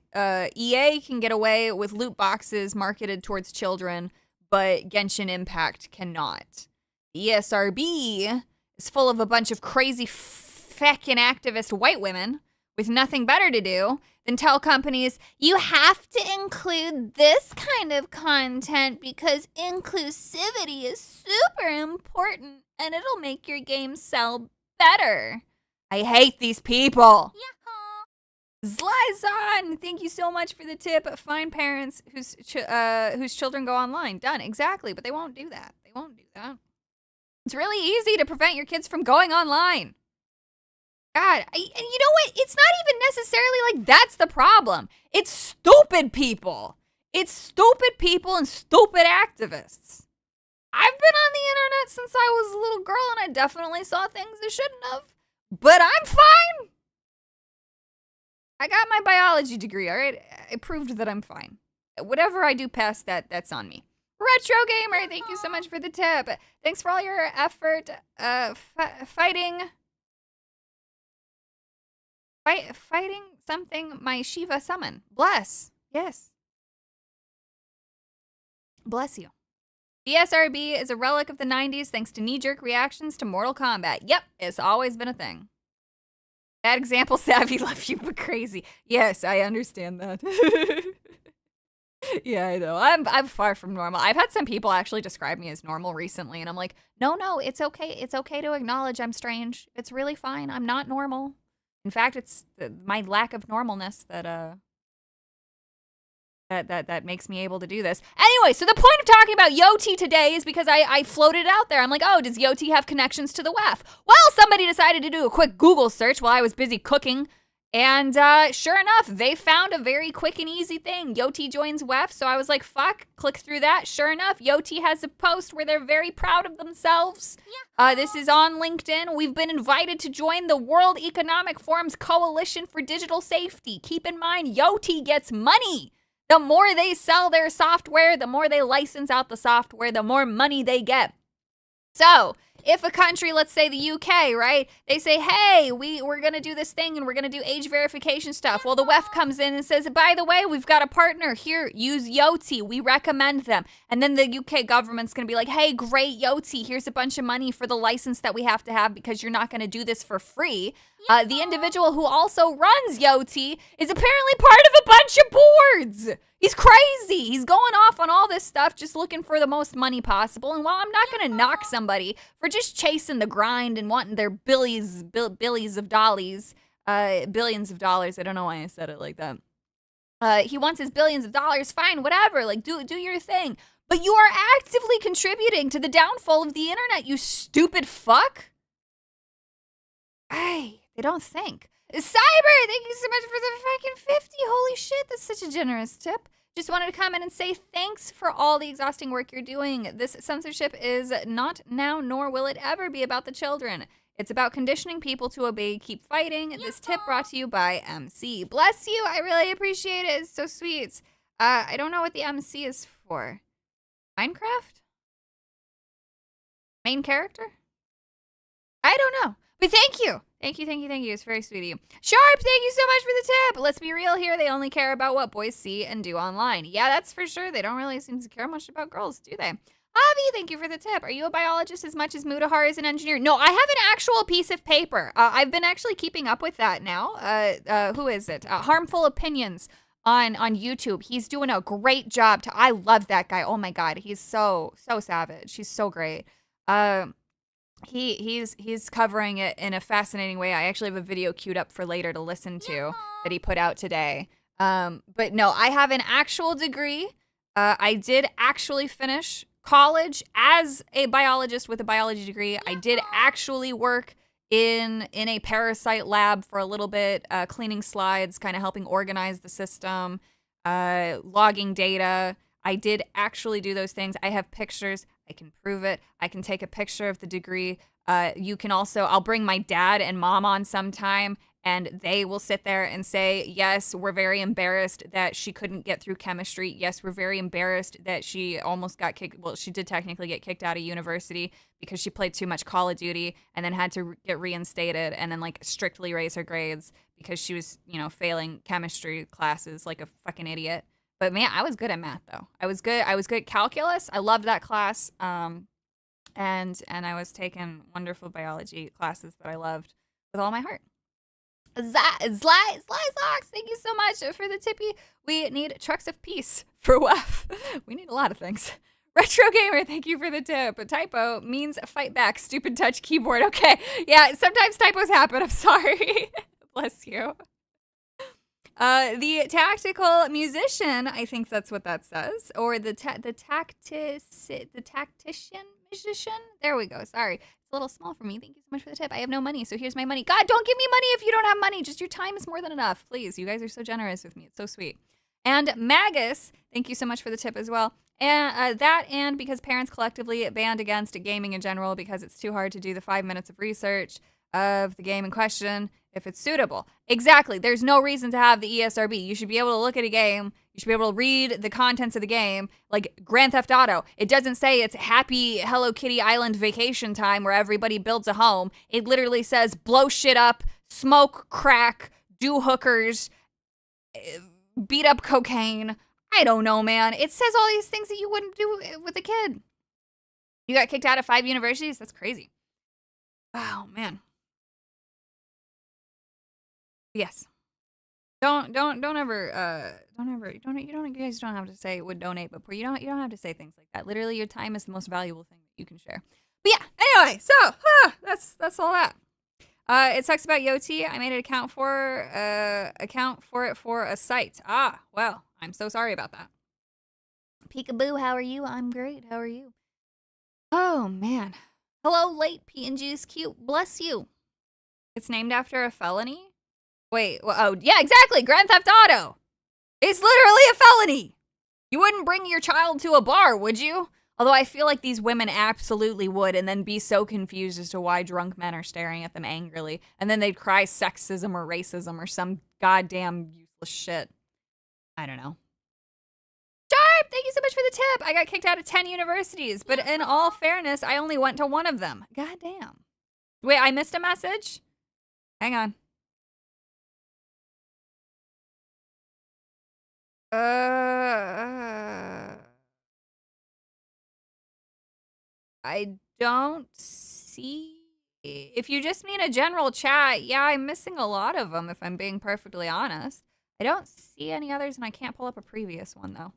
Speaker 4: EA can get away with loot boxes marketed towards children, but Genshin Impact cannot. ESRB is full of a bunch of crazy feckin' activist white women with nothing better to do than tell companies, you have to include this kind of content because inclusivity is super important and it'll make your game sell better. I hate these people. Zlyzon, thank you so much for the tip. Find parents whose children go online. Done, exactly, but they won't do that. They won't do that. It's really easy to prevent your kids from going online. God, and you know what? It's not even necessarily like that's the problem. It's stupid people. It's stupid people and stupid activists. I've been on the internet since I was a little girl and I definitely saw things I shouldn't have. But I'm fine. I got my biology degree, all right? I proved that I'm fine. Whatever I do past that, that's on me. Retro Gamer, thank you so much for the tip. Thanks for all your effort fighting something my Shiva summon. Bless. Yes. Bless you. The ESRB is a relic of the 90s thanks to knee-jerk reactions to Mortal Kombat. Yep, it's always been a thing. Bad example, savvy, love you, but crazy. Yes, I understand that. Yeah, I know. I'm far from normal. I've had some people actually describe me as normal recently, and I'm like, no, it's okay. It's okay to acknowledge I'm strange. It's really fine. I'm not normal. In fact, it's my lack of normalness that makes me able to do this. Anyway, so the point of talking about Yoti today is because I floated it out there. I'm like, oh, does Yoti have connections to the WEF? Well, somebody decided to do a quick Google search while I was busy cooking. And sure enough, they found a very quick and easy thing. Yoti joins WEF. So I was like, fuck, click through that. Sure enough, Yoti has a post where they're very proud of themselves. This is on LinkedIn. We've been invited to join the World Economic Forum's Coalition for Digital Safety. Keep in mind, Yoti gets money. The more they sell their software, the more they license out the software, the more money they get. So if a country, let's say the UK, right, they say, hey, we're going to do this thing and we're going to do age verification stuff. Well, the WEF comes in and says, by the way, we've got a partner here. Use Yoti. We recommend them. And then the UK government's going to be like, hey, great, Yoti. Here's a bunch of money for the license that we have to have because you're not going to do this for free. The individual who also runs Yoti is apparently part of a bunch of boards. He's crazy. He's going off on all this stuff, just looking for the most money possible. And while I'm not going to knock somebody for just chasing the grind and wanting their billions of dollars, I don't know why I said it like that. He wants his billions of dollars. Fine, whatever. Like, do your thing. But you are actively contributing to the downfall of the internet, you stupid fuck. Hey, they don't think. Cyber, thank you so much for the fucking 50. Holy shit, that's such a generous tip. Just wanted to come in and say thanks for all the exhausting work you're doing. This censorship is not now, nor will it ever be about the children. It's about conditioning people to obey, keep fighting. This tip brought to you by MC. Bless you, I really appreciate it. It's so sweet. I don't know what the MC is for. Minecraft? Main character? I don't know. But thank you. Thank you. It's very sweet of you. Sharp, thank you so much for the tip. Let's be real here. They only care about what boys see and do online. Yeah, that's for sure. They don't really seem to care much about girls, do they? Avi, thank you for the tip. Are you a biologist as much as Mutahar is an engineer? No, I have an actual piece of paper. I've been actually keeping up with that now. Who is it? Harmful Opinions on YouTube. He's doing a great job. I love that guy. Oh my God. He's so savage. He's so great. He's covering it in a fascinating way. I actually have a video queued up for later to listen to that he put out today. But no, I have an actual degree. I did actually finish college as a biologist with a biology degree. I did actually work in a parasite lab for a little bit, cleaning slides, kind of helping organize the system, logging data. I did actually do those things. I have pictures. I can prove it. I can take a picture of the degree. You can also, I'll bring my dad and mom on sometime and they will sit there and say, yes, we're very embarrassed that she couldn't get through chemistry. Yes, we're very embarrassed that she almost got kicked. Well, she did technically get kicked out of university because she played too much Call of Duty and then had to get reinstated and then like strictly raise her grades because she was, failing chemistry classes like a fucking idiot. But man, I was good at math though. I was good at calculus. I loved that class. And I was taking wonderful biology classes that I loved with all my heart. Sly Socks, thank you so much for the tippy. We need trucks of peace for WEF. We need a lot of things. Retro Gamer, thank you for the tip. A typo means fight back. Stupid touch keyboard. Okay, yeah, sometimes typos happen. I'm sorry. Bless you. The tactical musician, I think that's what that says, or the tactician musician. There we go. Sorry. A little small for me. Thank you so much for the tip. I have no money, so here's my money. God, don't give me money if you don't have money. Just your time is more than enough. Please, you guys are so generous with me. It's so sweet. And Magus, thank you so much for the tip as well. And and because parents collectively banned against gaming in general because it's too hard to do the 5 minutes of research of the game in question if it's suitable. Exactly. There's no reason to have the ESRB. You should be able to look at a game. You should be able to read the contents of the game, like Grand Theft Auto. It doesn't say it's happy Hello Kitty Island vacation time where everybody builds a home. It literally says blow shit up, smoke crack, do hookers, beat up cocaine. I don't know, man. It says all these things that you wouldn't do with a kid. You got kicked out of 5 universities? That's crazy. Oh, man. Yes. You guys don't have to say would donate, but you don't have to say things like that. Literally, your time is the most valuable thing that you can share. But yeah, anyway, so that's all that. It sucks about Yoti. I made an account for it for a site. Ah, well, I'm so sorry about that. Peekaboo, how are you? I'm great. How are you? Oh man. Hello, late P&G's cute. Bless you. It's named after a felony. Wait, well, oh, yeah, exactly. Grand Theft Auto. It's literally a felony. You wouldn't bring your child to a bar, would you? Although I feel like these women absolutely would and then be so confused as to why drunk men are staring at them angrily. And then they'd cry sexism or racism or some goddamn useless shit. I don't know. Sharp, thank you so much for the tip. I got kicked out of 10 universities, but in all fairness, I only went to one of them. Goddamn. Wait, I missed a message? Hang on. I don't see. If you just mean a general chat, yeah, I'm missing a lot of them, if I'm being perfectly honest. I don't see any others, and I can't pull up a previous one, though.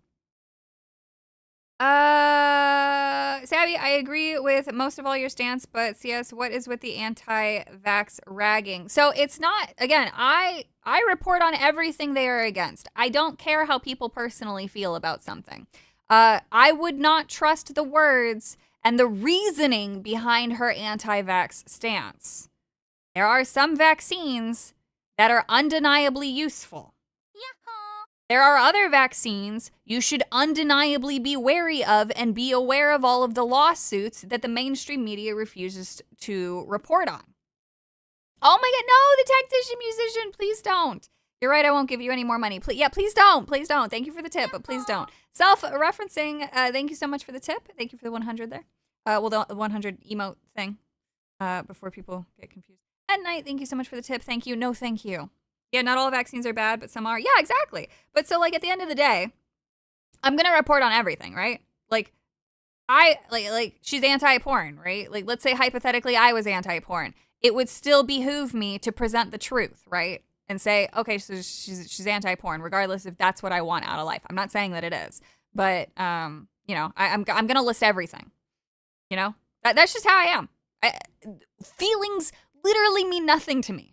Speaker 4: Savvy, I agree with most of all your stance, but CS, what is with the anti-vax ragging? So it's not, again, I report on everything they are against. I don't care how people personally feel about something. I would not trust the words and the reasoning behind her anti-vax stance. There are some vaccines that are undeniably useful. There are other vaccines you should undeniably be wary of and be aware of all of the lawsuits that the mainstream media refuses to report on. Oh my God, no, the tactician musician, please don't. You're right, I won't give you any more money. Please don't. Thank you for the tip, but please don't. Self-referencing, thank you so much for the tip. Thank you for the 100 there. Well, the 100 emote thing before people get confused. At night, thank you so much for the tip. Thank you. No, thank you. Yeah, not all vaccines are bad, but some are. Yeah, exactly. But so, like, at the end of the day, I'm going to report on everything, right? Like, she's anti-porn, right? Like, let's say hypothetically I was anti-porn. It would still behoove me to present the truth, right? And say, okay, so she's anti-porn, regardless if that's what I want out of life. I'm not saying that it is. But, I'm going to list everything. You know? That's just how I am. Feelings literally mean nothing to me.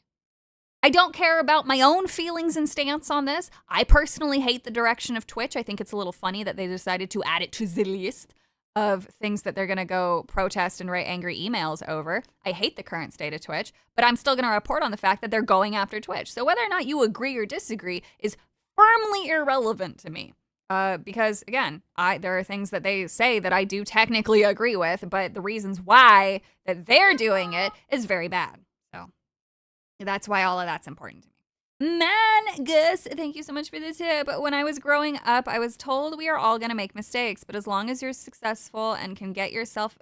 Speaker 4: I don't care about my own feelings and stance on this. I personally hate the direction of Twitch. I think it's a little funny that they decided to add it to the list of things that they're going to go protest and write angry emails over. I hate the current state of Twitch, but I'm still going to report on the fact that they're going after Twitch. So whether or not you agree or disagree is firmly irrelevant to me. Because, again, there are things that they say that I do technically agree with, but the reasons why that they're doing it is very bad. That's why all of that's important to me. Man, Gus, thank you so much for the tip. When I was growing up, I was told we are all gonna make mistakes, but as long as you're successful and can get it yourself,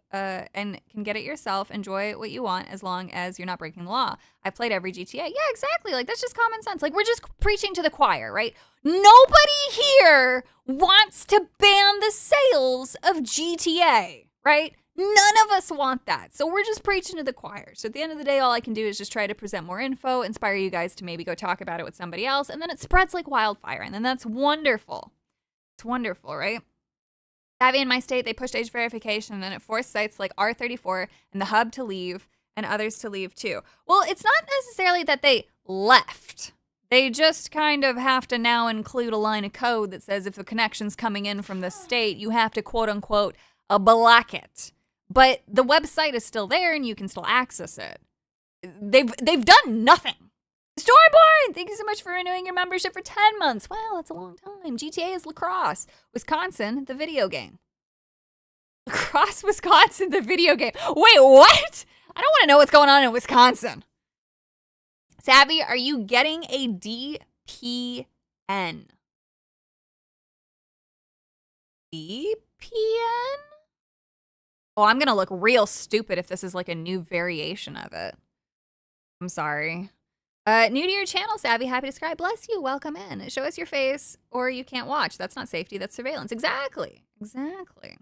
Speaker 4: enjoy what you want as long as you're not breaking the law. I played every GTA. Yeah, exactly. Like that's just common sense. Like we're just preaching to the choir, right? Nobody here wants to ban the sales of GTA, right? None of us want that. So we're just preaching to the choir. So at the end of the day, all I can do is just try to present more info, inspire you guys to maybe go talk about it with somebody else, and then it spreads like wildfire. And then that's wonderful. It's wonderful, right? Savvy in my state, they pushed age verification and it forced sites like R34 and the Hub to leave and others to leave too. Well, it's not necessarily that they left. They just kind of have to now include a line of code that says if a connection's coming in from the state, you have to quote unquote block it. But the website is still there and you can still access it. They've done nothing. Storyboard, thank you so much for renewing your membership for 10 months. Wow, that's a long time. GTA is lacrosse. Wisconsin, the video game. Lacrosse, Wisconsin, the video game. Wait, what? I don't want to know what's going on in Wisconsin. Savvy, are you getting a DPN? DPN? Oh, I'm going to look real stupid if this is like a new variation of it. I'm sorry. New to your channel, Savvy. Happy to subscribe. Bless you. Welcome in. Show us your face or you can't watch. That's not safety. That's surveillance. Exactly. Exactly.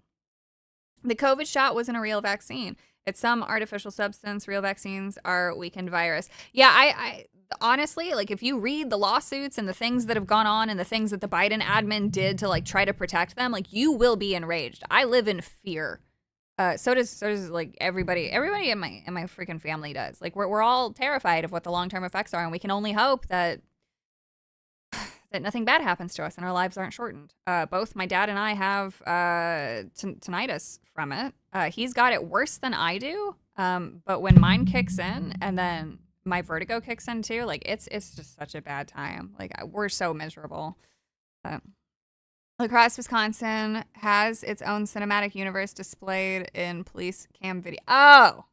Speaker 4: The COVID shot wasn't a real vaccine. It's some artificial substance. Real vaccines are weakened virus. Yeah, I honestly, like if you read the lawsuits and the things that have gone on and the things that the Biden admin did to like try to protect them, like you will be enraged. I live in fear. So does like everybody in my freaking family does. Like we're all terrified of what the long-term effects are, and we can only hope that nothing bad happens to us and our lives aren't shortened. Both my dad and I have tinnitus from it. He's got it worse than I do. But when mine kicks in and then my vertigo kicks in too, like it's just such a bad time. Like we're so miserable. Lacrosse, Wisconsin has its own cinematic universe displayed in police cam video. Oh,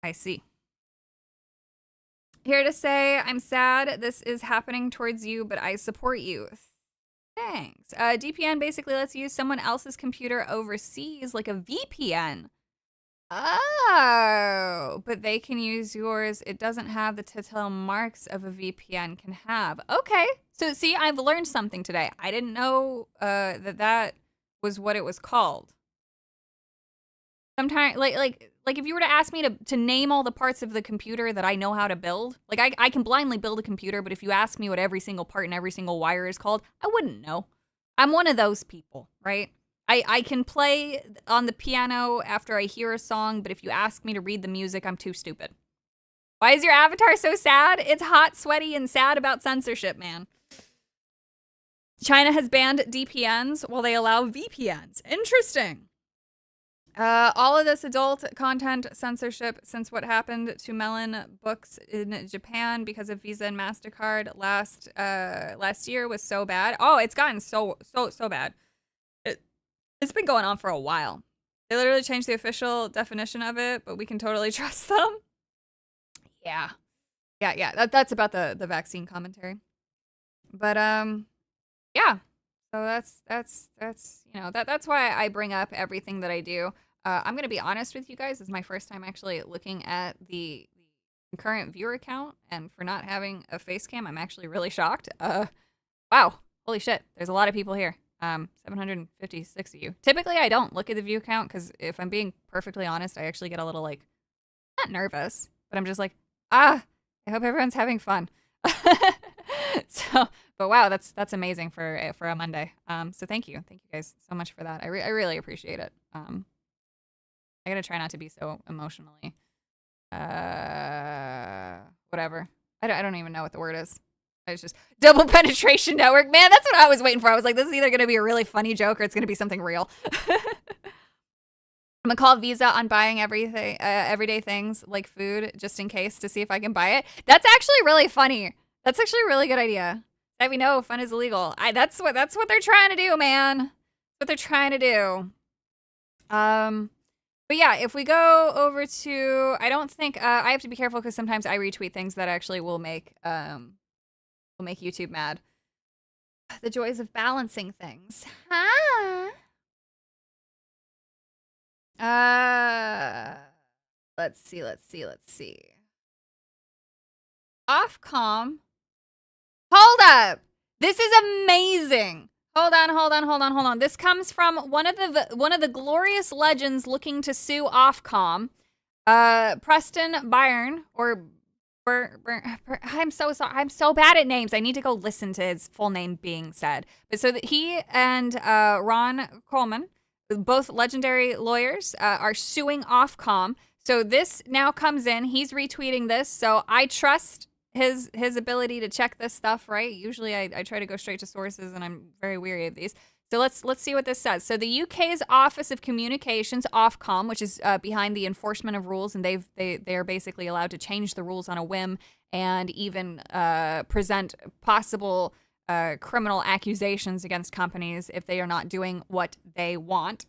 Speaker 4: I see. Here to say, I'm sad this is happening towards you, but I support you. Thanks. DPN basically lets you use someone else's computer overseas, like a VPN. Oh, but they can use yours. It doesn't have the telltale marks of a VPN can have. Okay. So see, I've learned something today. I didn't know that was what it was called. Sometimes, like if you were to ask me to name all the parts of the computer that I know how to build, like I can blindly build a computer, but if you ask me what every single part and every single wire is called, I wouldn't know. I'm one of those people, right? I can play on the piano after I hear a song, but if you ask me to read the music, I'm too stupid. Why is your avatar so sad? It's hot, sweaty, and sad about censorship, man. China has banned DPNs while they allow VPNs. Interesting. All of this adult content censorship since what happened to Melon Books in Japan because of Visa and MasterCard last year was so bad. Oh, it's gotten so bad. It's been going on for a while. They literally changed the official definition of it, but we can totally trust them. Yeah. That's about the vaccine commentary. But yeah. So that's you know, that's why I bring up everything that I do. I'm gonna be honest with you guys. This is my first time actually looking at the current viewer count, and for not having a face cam, I'm actually really shocked. Wow, holy shit! There's a lot of people here. 756 of you. Typically, I don't look at the view count because if I'm being perfectly honest, I actually get a little like not nervous, but I'm just like, I hope everyone's having fun. So, but wow, that's amazing for a Monday. So thank you guys so much for that. I really appreciate it. I gotta try not to be so emotionally, whatever. I don't even know what the word is. It's just double penetration network. Man, that's what I was waiting for. I was like, this is either gonna be a really funny joke or it's gonna be something real. I'm gonna call Visa on buying everything, everyday things like food, just in case to see if I can buy it. That's actually really funny. That's actually a really good idea. That we know fun is illegal. That's what they're trying to do, man. What they're trying to do. But yeah, if we go over to, I don't think I have to be careful because sometimes I retweet things that actually will make YouTube mad. The joys of balancing things. Let's see. Ofcom. Hold up. This is amazing. Hold on. This comes from one of the glorious legends looking to sue Ofcom. Preston Byrne, or I'm so sorry. I'm so bad at names. I need to go listen to his full name being said. But so that he and Ron Coleman, both legendary lawyers, are suing Ofcom. So this now comes in. He's retweeting this. So I trust his ability to check this stuff, right? Usually I try to go straight to sources, and I'm very weary of these. So let's see what this says. So the UK's Office of Communications, Ofcom, which is behind the enforcement of rules, and they are basically allowed to change the rules on a whim and even present possible criminal accusations against companies if they are not doing what they want.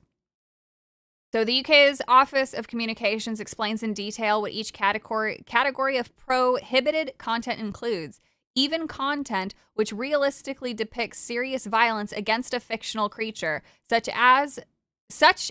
Speaker 4: So the UK's Office of Communications explains in detail what each category of prohibited content includes, even content which realistically depicts serious violence against a fictional creature, such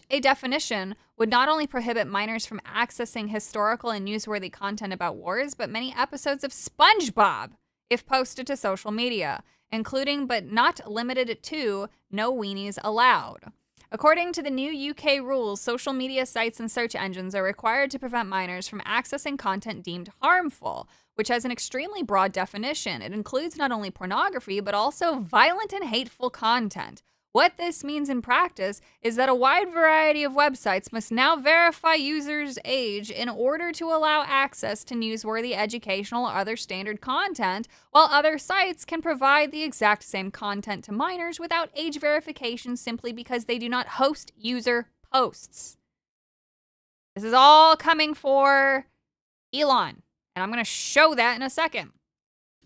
Speaker 4: a definition would not only prohibit minors from accessing historical and newsworthy content about wars, but many episodes of SpongeBob if posted to social media, including but not limited to no weenies allowed. According to the new UK rules, social media sites and search engines are required to prevent minors from accessing content deemed harmful, which has an extremely broad definition. It includes not only pornography, but also violent and hateful content. What this means in practice is that a wide variety of websites must now verify users' age in order to allow access to newsworthy, educational, or other standard content, while other sites can provide the exact same content to minors without age verification simply because they do not host user posts. This is all coming for Elon, and I'm going to show that in a second.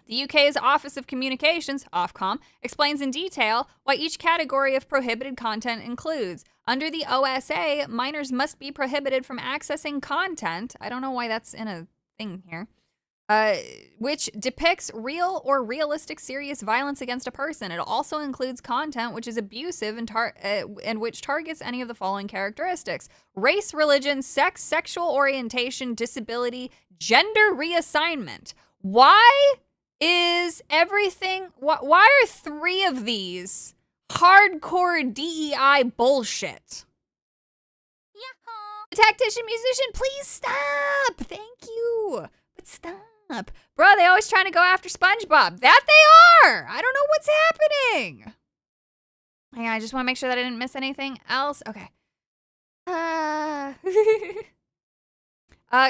Speaker 4: The UK's Office of Communications, Ofcom, explains in detail what each category of prohibited content includes. Under the OSA, minors must be prohibited from accessing content, I don't know why that's in a thing here, which depicts real or realistic serious violence against a person. It also includes content which is abusive and which targets any of the following characteristics: race, religion, sex, sexual orientation, disability, gender reassignment. Why is everything, why are 3 of these hardcore DEI bullshit? Yahoo! Tactician, musician, please stop! Thank you! But stop. Bro, they always trying to go after SpongeBob. That they are! I don't know what's happening. Hang on, I just want to make sure that I didn't miss anything else. Okay.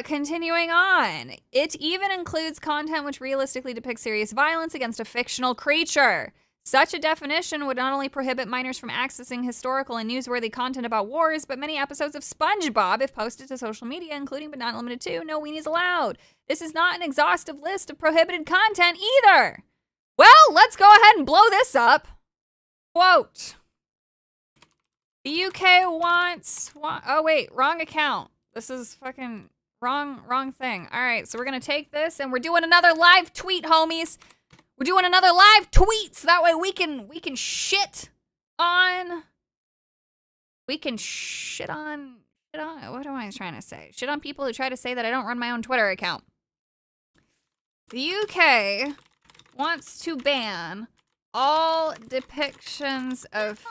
Speaker 4: Continuing on. It even includes content which realistically depicts serious violence against a fictional creature. Such a definition would not only prohibit minors from accessing historical and newsworthy content about wars, but many episodes of SpongeBob if posted to social media, including but not limited to no weenies allowed. This is not an exhaustive list of prohibited content either. Well, let's go ahead and blow this up. Quote. The UK wants... Oh, wait. Wrong account. This is fucking... Wrong thing. All right, so we're going to take this and we're doing another live tweet, homies. We're doing another live tweet so that way we can shit on... what am I trying to say? Shit on people who try to say that I don't run my own Twitter account. The UK wants to ban all depictions of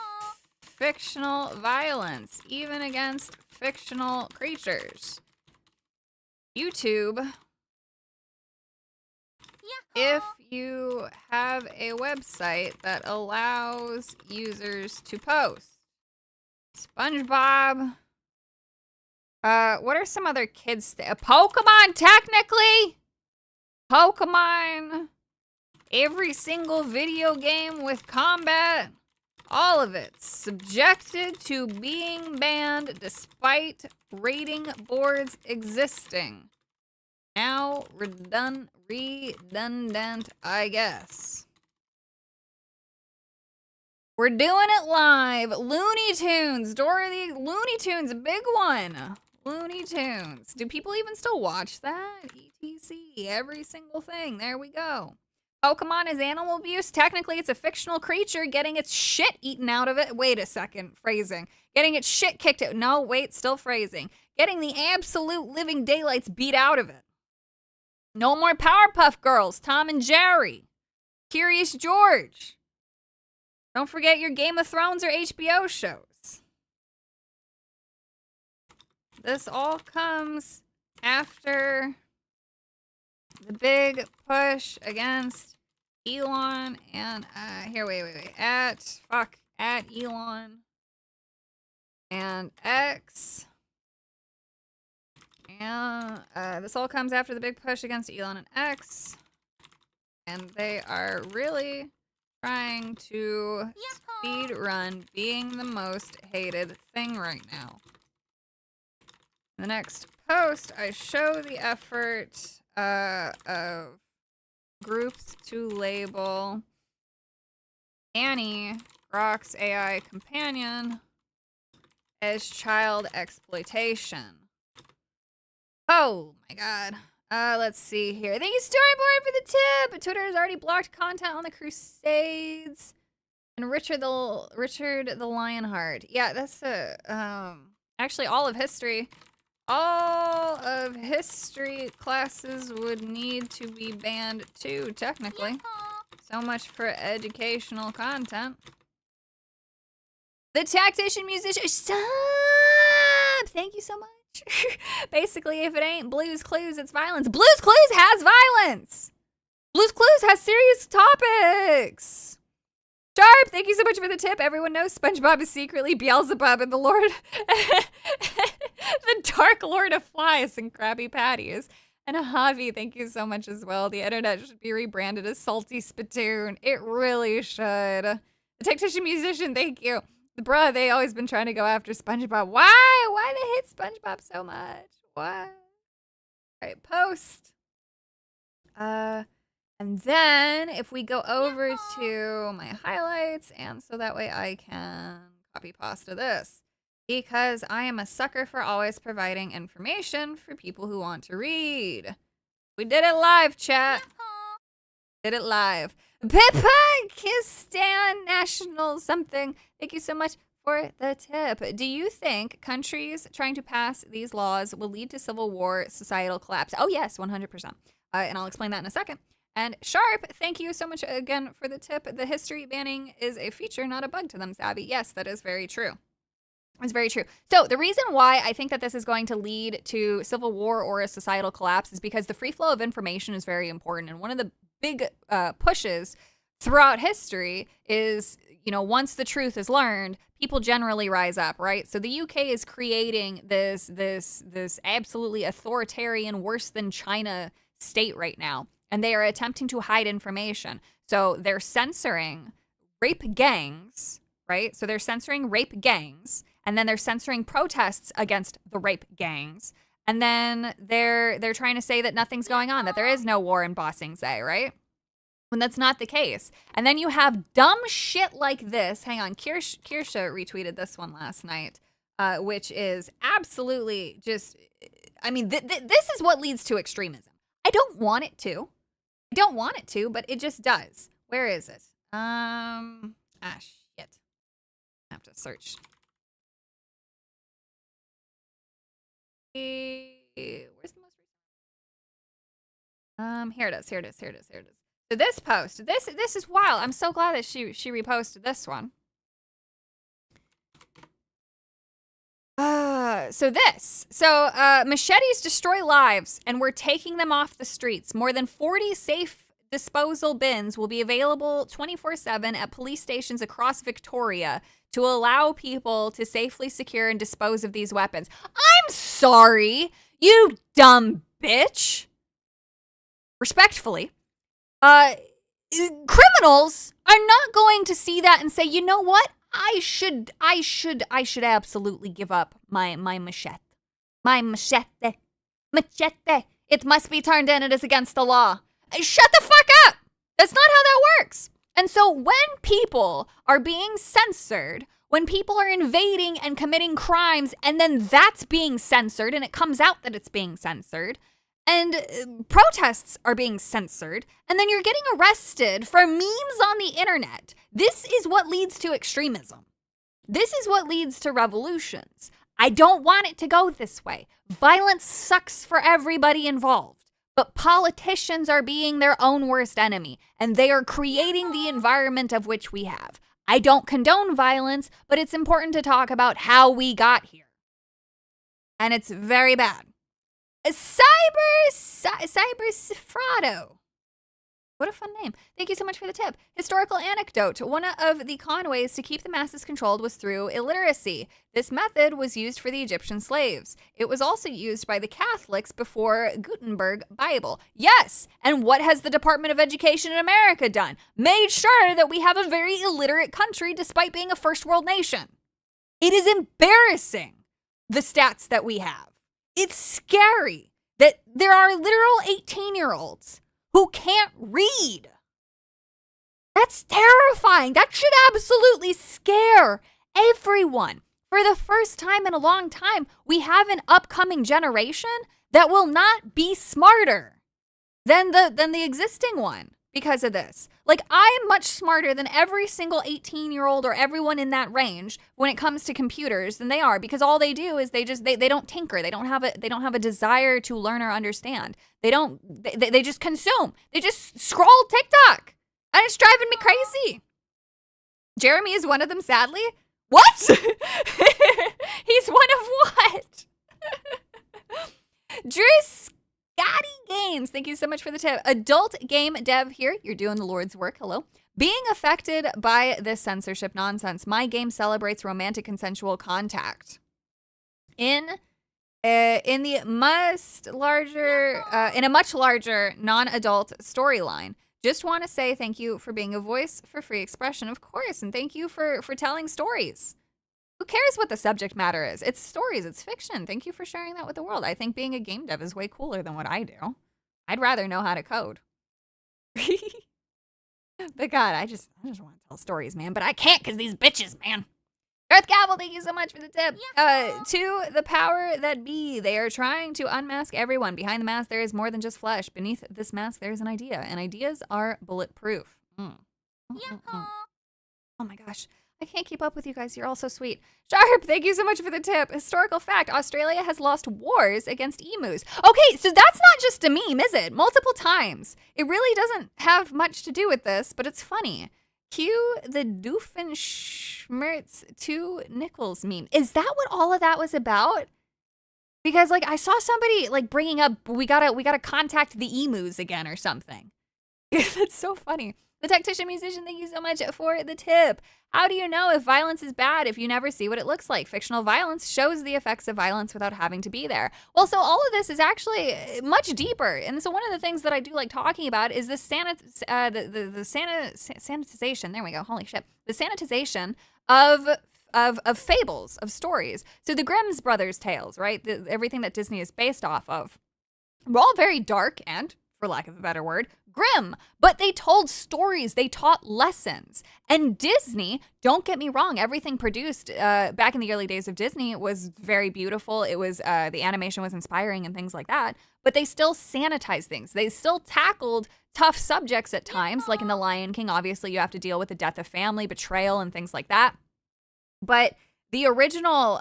Speaker 4: fictional violence, even against fictional creatures. YouTube, if you have a website that allows users to post. SpongeBob. What are some other kids? Pokemon, technically? Pokemon. Every single video game with combat. All of it subjected to being banned despite rating boards existing. Now redundant, I guess. We're doing it live. Looney Tunes, Dora the Looney Tunes, a big one. Looney Tunes. Do people even still watch that? ETC, every single thing. There we go. Pokemon is animal abuse. Technically, it's a fictional creature getting its shit eaten out of it. Wait a second. Phrasing. Getting its shit kicked out. No, wait, still phrasing. Getting the absolute living daylights beat out of it. No more Powerpuff Girls. Tom and Jerry. Curious George. Don't forget your Game of Thrones or HBO shows. This all comes after the big push against Elon and, wait. At Elon and X. And this all comes after the big push against Elon and X. And they are really trying to speed run being the most hated thing right now. In the next post, I show the effort of groups to label Annie, Grok's AI companion, as child exploitation. Oh my god. Let's see here. Thank you, Storyboard, for the tip. Twitter has already blocked content on the Crusades. And Richard the Lionheart. Yeah, that's actually all of history. All of history classes would need to be banned too, technically. So much for educational content. The Tactician Musician. Stop! Thank you so much. Basically, if it ain't Blue's Clues, it's violence. Blue's Clues has violence! Blue's Clues has serious topics! Sharp, thank you so much for the tip. Everyone knows SpongeBob is secretly Beelzebub and the Lord... the Dark Lord of Flies and Krabby Patties. And Javi, thank you so much as well. The internet should be rebranded as Salty Spittoon. It really should. The Tactician Musician, thank you. Bruh, they always been trying to go after SpongeBob. Why? Why they hate SpongeBob so much? What? Alright, post. And then if we go over to my highlights, and so that way I can copy pasta this. Because I am a sucker for always providing information for people who want to read. We did it live, chat. Did it live. Pakistan National something. Thank you so much for the tip. Do you think countries trying to pass these laws will lead to civil war, societal collapse? Oh, yes, 100%. And I'll explain that in a second. And Sharp, thank you so much again for the tip. The history banning is a feature, not a bug to them, Savvy. Yes, that is very true. It's very true. So the reason why I think that this is going to lead to civil war or a societal collapse is because the free flow of information is very important. And one of the big pushes throughout history is, you know, once the truth is learned, people generally rise up, right? So the UK is creating this absolutely authoritarian, worse than China state right now. And they are attempting to hide information. So they're censoring rape gangs, right? So they're censoring rape gangs. And then they're censoring protests against the rape gangs. And then they're trying to say that nothing's going on, that there is no war in Ba Sing Se, right? When that's not the case. And then you have dumb shit like this. Hang on, Kirsha retweeted this one last night, which is absolutely just, I mean, this is what leads to extremism. I don't want it to. I don't want it to, but it just does. Where is it? Shit. I have to search. Where's the most recent? Here it is. So this post, this is wild. I'm so glad that she reposted this one. Machetes destroy lives, and we're taking them off the streets. More than 40 safe disposal bins will be available 24/7 at police stations across Victoria to allow people to safely secure and dispose of these weapons. I'm sorry, you dumb bitch. Respectfully, criminals are not going to see that and say, you know what? I should absolutely give up my machete. My machete. Machete. It must be turned in. It is against the law. Shut the fuck up. That's not how that works. And so when people are being censored, when people are invading and committing crimes, and then that's being censored, and it comes out that it's being censored, and protests are being censored, and then you're getting arrested for memes on the internet, this is what leads to extremism. This is what leads to revolutions. I don't want it to go this way. Violence sucks for everybody involved. But politicians are being their own worst enemy, and they are creating the environment of which we have. I don't condone violence, but it's important to talk about how we got here. And it's very bad. Cyber What a fun name. Thank you so much for the tip. Historical anecdote. One of the con ways to keep the masses controlled was through illiteracy. This method was used for the Egyptian slaves. It was also used by the Catholics before Gutenberg Bible. Yes, and what has the Department of Education in America done? Made sure that we have a very illiterate country despite being a first world nation. It is embarrassing, the stats that we have. It's scary that there are literal 18-year-olds who can't read. That's terrifying. That should absolutely scare everyone. For the first time in a long time, we have an upcoming generation that will not be smarter than the existing one because of this. Like, I am much smarter than every single 18-year-old or everyone in that range when it comes to computers than they are, because all they do is they don't tinker. They don't have a desire to learn or understand. They just consume. They just scroll TikTok. And it's driving me crazy. Jeremy is one of them, sadly. What? He's one of what? Drew Scotty Games, thank you so much for the tip. Adult game dev here. You're doing the Lord's work. Hello. Being affected by this censorship nonsense, my game celebrates romantic consensual contact. In a much larger non-adult storyline. Just want to say thank you for being a voice for free expression, of course, and thank you for telling stories. Who cares what the subject matter is? It's stories, it's fiction. Thank you for sharing that with the world. I think being a game dev is way cooler than what I do. I'd rather know how to code. But God, I just want to tell stories, man. But I can't because these bitches, man. Earth Gavel, thank you so much for the tip. To the power that be, they are trying to unmask everyone. Behind the mask, there is more than just flesh. Beneath this mask, there is an idea, and ideas are bulletproof. Oh my gosh. I can't keep up with you guys. You're all so sweet. Sharp, thank you so much for the tip. Historical fact, Australia has lost wars against emus. Okay, so that's not just a meme, is it? Multiple times. It really doesn't have much to do with this, but it's funny. Cue the Doofenshmirtz 2 Nichols meme. Is that what all of that was about? Because like I saw somebody like bringing up we gotta contact the emus again or something. That's so funny. The Tactician Musician, thank you so much for the tip. How do you know if violence is bad if you never see what it looks like? Fictional violence shows the effects of violence without having to be there. Well, so all of this is actually much deeper. And so one of the things that I do like talking about is the sanitization. There we go. Holy shit. The sanitization of fables, of stories. So the Grimm's Brothers tales, right? Everything that Disney is based off of. We're all very dark and, for lack of a better word, grim, but they told stories, they taught lessons. And Disney, don't get me wrong, everything produced back in the early days of Disney was very beautiful. It was, the animation was inspiring and things like that, but they still sanitized things. They still tackled tough subjects at times, like in The Lion King, obviously you have to deal with the death of family, betrayal, and things like that. But the original,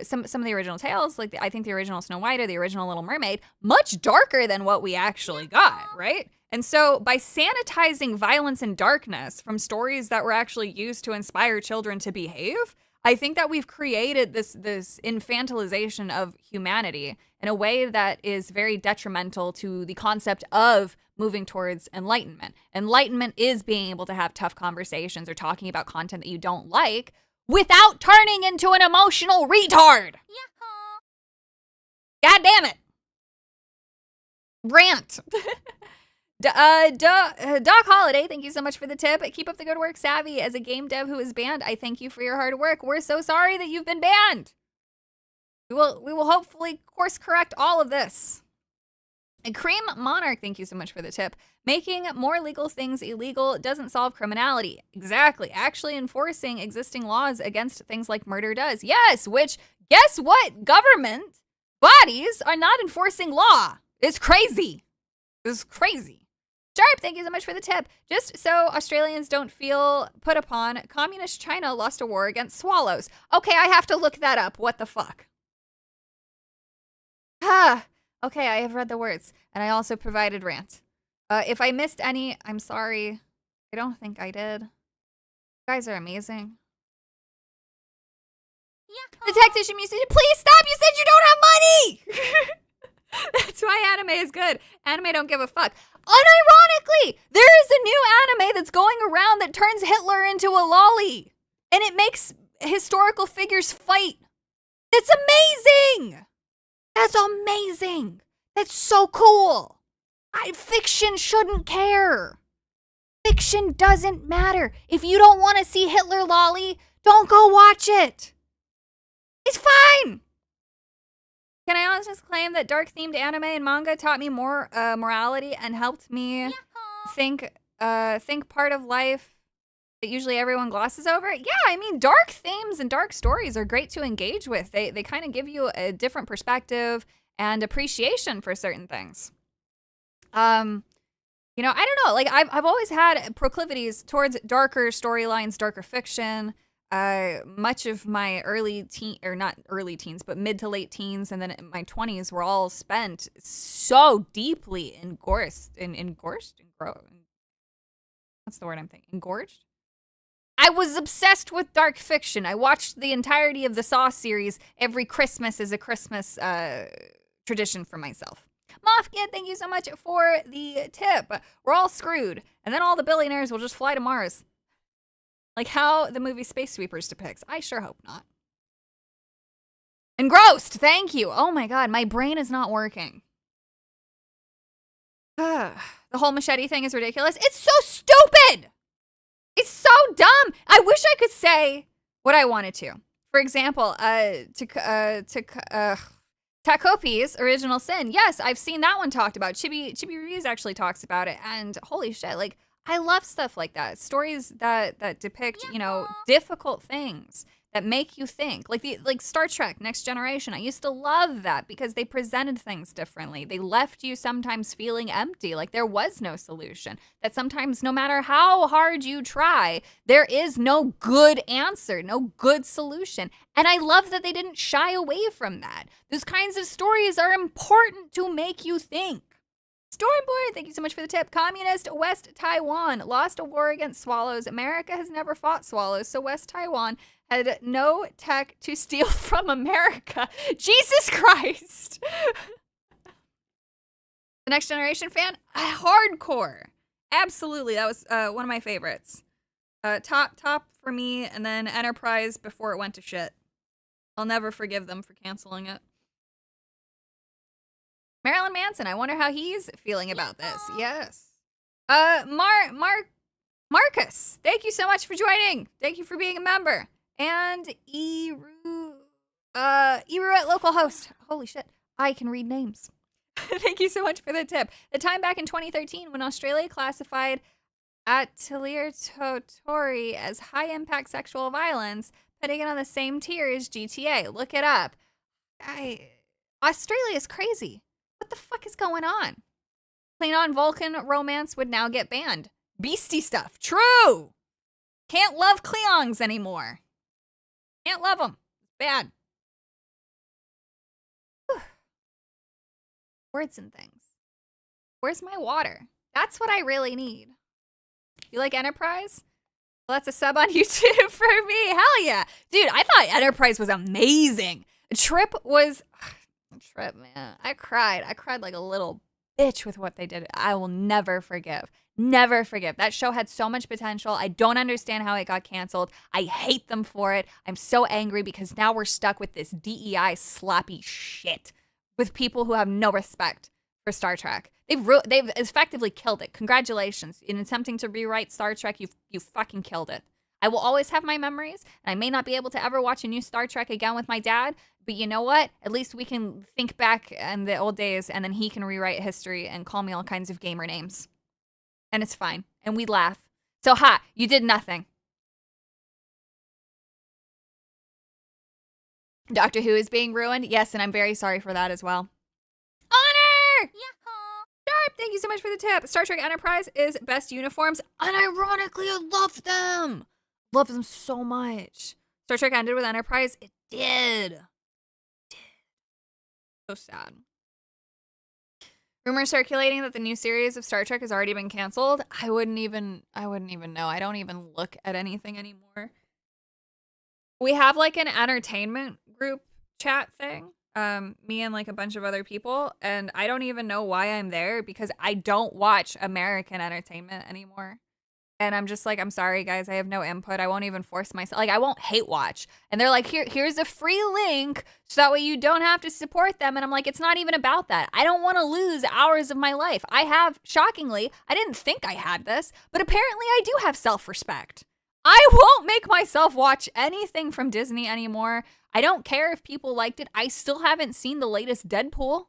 Speaker 4: some of the original tales, like I think the original Snow White or the original Little Mermaid, much darker than what we actually got, right? And so by sanitizing violence and darkness from stories that were actually used to inspire children to behave, I think that we've created this infantilization of humanity in a way that is very detrimental to the concept of moving towards enlightenment. Enlightenment is being able to have tough conversations or talking about content that you don't like without turning into an emotional retard. God damn it. Rant. Doc Holiday, thank you so much for the tip. Keep up the good work, Savvy. As a game dev who is banned, I thank you for your hard work. We're so sorry that you've been banned. We will hopefully course correct all of this. Cream Monarch, thank you so much for the tip. Making more legal things illegal doesn't solve criminality. Exactly. Actually enforcing existing laws against things like murder does. Yes, which, guess what? Government bodies are not enforcing law. It's crazy. It's crazy. Sharp, thank you so much for the tip. Just so Australians don't feel put upon, communist China lost a war against swallows. Okay, I have to look that up. What the fuck? Okay, I have read the words, and I also provided rant. If I missed any, I'm sorry. I don't think I did. You guys are amazing. The tactician musician, please stop! You said you don't have money! That's why anime is good. Anime don't give a fuck. Unironically, there is a new anime that's going around that turns Hitler into a lolly. And it makes historical figures fight. It's amazing! That's amazing. That's so cool. Fiction shouldn't care. Fiction doesn't matter. If you don't want to see Hitler lolly, don't go watch it. It's fine. Can I honestly claim that dark-themed anime and manga taught me more morality and helped me think part of life that usually everyone glosses over? Yeah, I mean, dark themes and dark stories are great to engage with. They kind of give you a different perspective and appreciation for certain things. You know, I don't know. Like, I've always had proclivities towards darker storylines, darker fiction. Much of my not early teens, but mid to late teens, and then my 20s were all spent so deeply engorged. What's the word I'm thinking? Engorged? I was obsessed with dark fiction. I watched the entirety of the Saw series every Christmas as a Christmas tradition for myself. Mofkid, thank you so much for the tip. We're all screwed, and then all the billionaires will just fly to Mars. Like how the movie Space Sweepers depicts. I sure hope not. Engrossed, thank you. Oh my god, my brain is not working. The whole machete thing is ridiculous. It's so stupid! It's so dumb! I wish I could say what I wanted to. For example, Takopi's Original Sin. Yes, I've seen that one talked about. Chibi Reviews actually talks about it, and holy shit, like, I love stuff like that. Stories that depict, you know, difficult things that make you think. Like Star Trek Next Generation. I used to love that because they presented things differently. They left you sometimes feeling empty, like there was no solution. That sometimes no matter how hard you try, there is no good answer, no good solution. And I love that they didn't shy away from that. Those kinds of stories are important to make you think. Stormboard, thank you so much for the tip. Communist West Taiwan lost a war against swallows. America has never fought swallows, so West Taiwan had no tech to steal from America. Jesus Christ! The Next Generation fan? Hardcore. Absolutely, that was one of my favorites. Top for me, and then Enterprise before it went to shit. I'll never forgive them for canceling it. Marilyn Manson, I wonder how he's feeling about this. Yes. Marcus, thank you so much for joining. Thank you for being a member. And Eru at local host. Holy shit, I can read names. Thank you so much for the tip. The time back in 2013 when Australia classified Atelier Totori as high-impact sexual violence, putting it on the same tier as GTA. Look it up. Australia is crazy. What the fuck is going on? Klingon Vulcan romance would now get banned. Beastie stuff. True! Can't love Klingons anymore. Can't love them. Bad. Whew. Words and things. Where's my water? That's what I really need. You like Enterprise? Well, that's a sub on YouTube for me. Hell yeah. Dude, I thought Enterprise was amazing. Trip, man. I cried like a little bitch with what they did. I will never forgive. Never forgive. That show had so much potential. I don't understand how it got canceled. I hate them for it. I'm so angry because now we're stuck with this DEI sloppy shit with people who have no respect for Star Trek. They've effectively killed it. Congratulations. In attempting to rewrite Star Trek, you fucking killed it. I will always have my memories, and I may not be able to ever watch a new Star Trek again with my dad, but you know what? At least we can think back in the old days, and then he can rewrite history and call me all kinds of gamer names. And it's fine. And we laugh. So, you did nothing. Doctor Who is being ruined? Yes, and I'm very sorry for that as well. Honor! Sharp, thank you so much for the tip. Star Trek Enterprise is best uniforms. Unironically, I love them. Love them so much. Star Trek ended with Enterprise. It did. So sad. Rumors circulating that the new series of Star Trek has already been canceled. I wouldn't even know. I don't even look at anything anymore. We have like an entertainment group chat thing. Me and like a bunch of other people, and I don't even know why I'm there because I don't watch American entertainment anymore. And I'm just like, I'm sorry guys, I have no input. I won't even force myself. Like, I won't hate watch. And they're like, here's a free link so that way you don't have to support them. And I'm like, it's not even about that. I don't want to lose hours of my life. I have, shockingly, I didn't think I had this, but apparently I do have self-respect. I won't make myself watch anything from Disney anymore. I don't care if people liked it. I still haven't seen the latest Deadpool.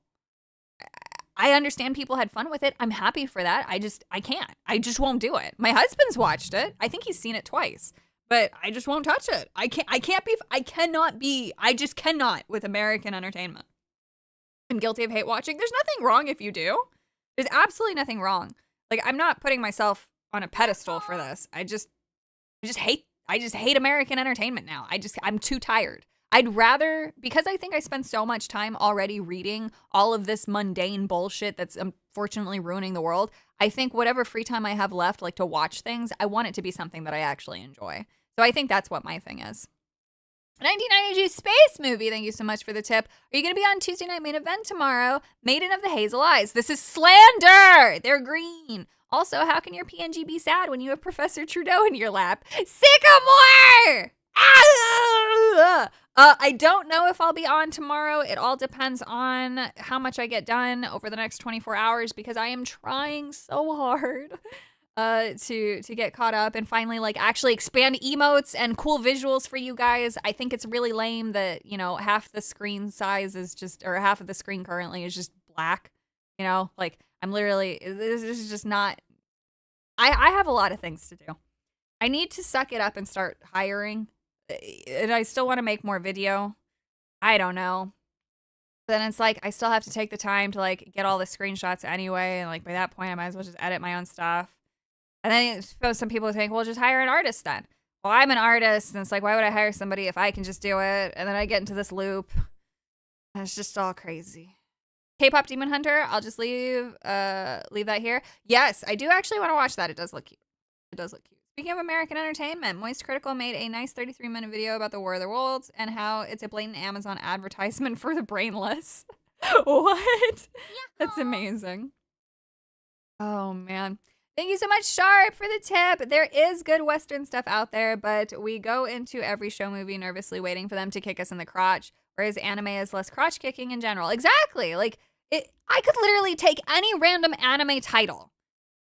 Speaker 4: I understand people had fun with it. I'm happy for that. I can't. I just won't do it. My husband's watched it. I think he's seen it twice, but I just won't touch it. I just cannot with American entertainment. I'm guilty of hate watching. There's nothing wrong if you do. There's absolutely nothing wrong. Like, I'm not putting myself on a pedestal for this. I just hate American entertainment now. I'm too tired. I'd rather, because I think I spend so much time already reading all of this mundane bullshit that's unfortunately ruining the world, I think whatever free time I have left, like to watch things, I want it to be something that I actually enjoy. So I think that's what my thing is. 1992 Space Movie, thank you so much for the tip. Are you going to be on Tuesday Night Main Event tomorrow? Maiden of the Hazel Eyes. This is slander. They're green. Also, how can your PNG be sad when you have Professor Trudeau in your lap? Sycamore! I don't know if I'll be on tomorrow. It all depends on how much I get done over the next 24 hours because I am trying so hard to get caught up and finally like actually expand emotes and cool visuals for you guys. I think it's really lame that, you know, half the screen size is just, or half of the screen currently is just black. You know, like I'm literally, this is just not, I have a lot of things to do. I need to suck it up and start hiring. And I still want to make more video. I don't know. But then it's like, I still have to take the time to like get all the screenshots anyway. And like by that point, I might as well just edit my own stuff. And then some people think, well, just hire an artist then. Well, I'm an artist. And it's like, why would I hire somebody if I can just do it? And then I get into this loop. And it's just all crazy. K-pop Demon Hunter, I'll just leave that here. Yes, I do actually want to watch that. It does look cute. It does look cute. Speaking of American entertainment, Moist Critical made a nice 33-minute video about the War of the Worlds and how it's a blatant Amazon advertisement for the brainless. What? That's amazing. Oh, man. Thank you so much, Sharp, for the tip. There is good Western stuff out there, but we go into every show movie nervously waiting for them to kick us in the crotch, whereas anime is less crotch kicking in general. Exactly. Like, I could literally take any random anime title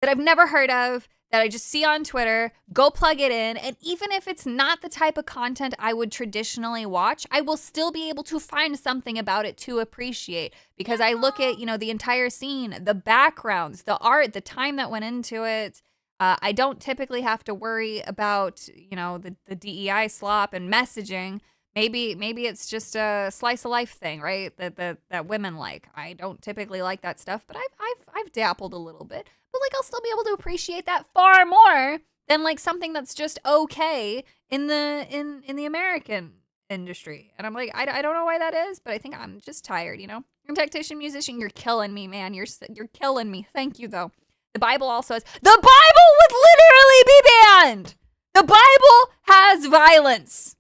Speaker 4: that I've never heard of, that I just see on Twitter, go plug it in, and even if it's not the type of content I would traditionally watch, I will still be able to find something about it to appreciate because I look at, you know, the entire scene, the backgrounds, the art, the time that went into it. I don't typically have to worry about, you know, the DEI slop and messaging. Maybe it's just a slice of life thing, right? That women like. I don't typically like that stuff, but I've dabbled a little bit. But like I'll still be able to appreciate that far more than like something that's just okay in the American industry. And I'm like, I don't know why that is, but I think I'm just tired, you know? You're a tactician, musician, you're killing me, man. You're killing me. Thank you though. The Bible also has, the Bible would literally be banned. The Bible has violence.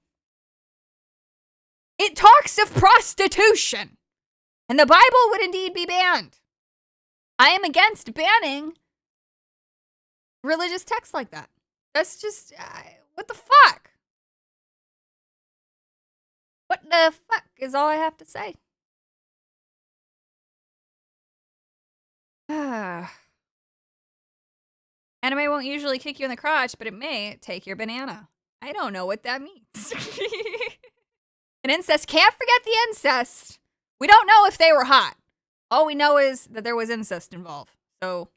Speaker 4: It talks of prostitution. And the Bible would indeed be banned. I am against banning religious texts like that. That's just, what the fuck? What the fuck is all I have to say. Anime won't usually kick you in the crotch, but it may take your banana. I don't know what that means. An incest, can't forget the incest. We don't know if they were hot. All we know is that there was incest involved. So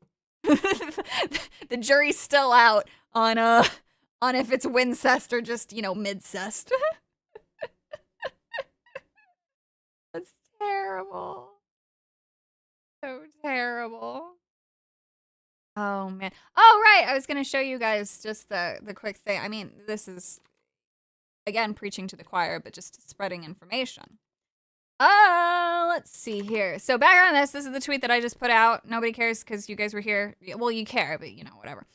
Speaker 4: the jury's still out on if it's wincest or just, midcest. That's terrible. So terrible. Oh, man. Oh, right. I was going to show you guys just the quick thing. I mean, this is, again, preaching to the choir, but just spreading information. Let's see here. So back on this is the tweet that I just put out. Nobody cares because you guys were here. Well, you care, but, whatever.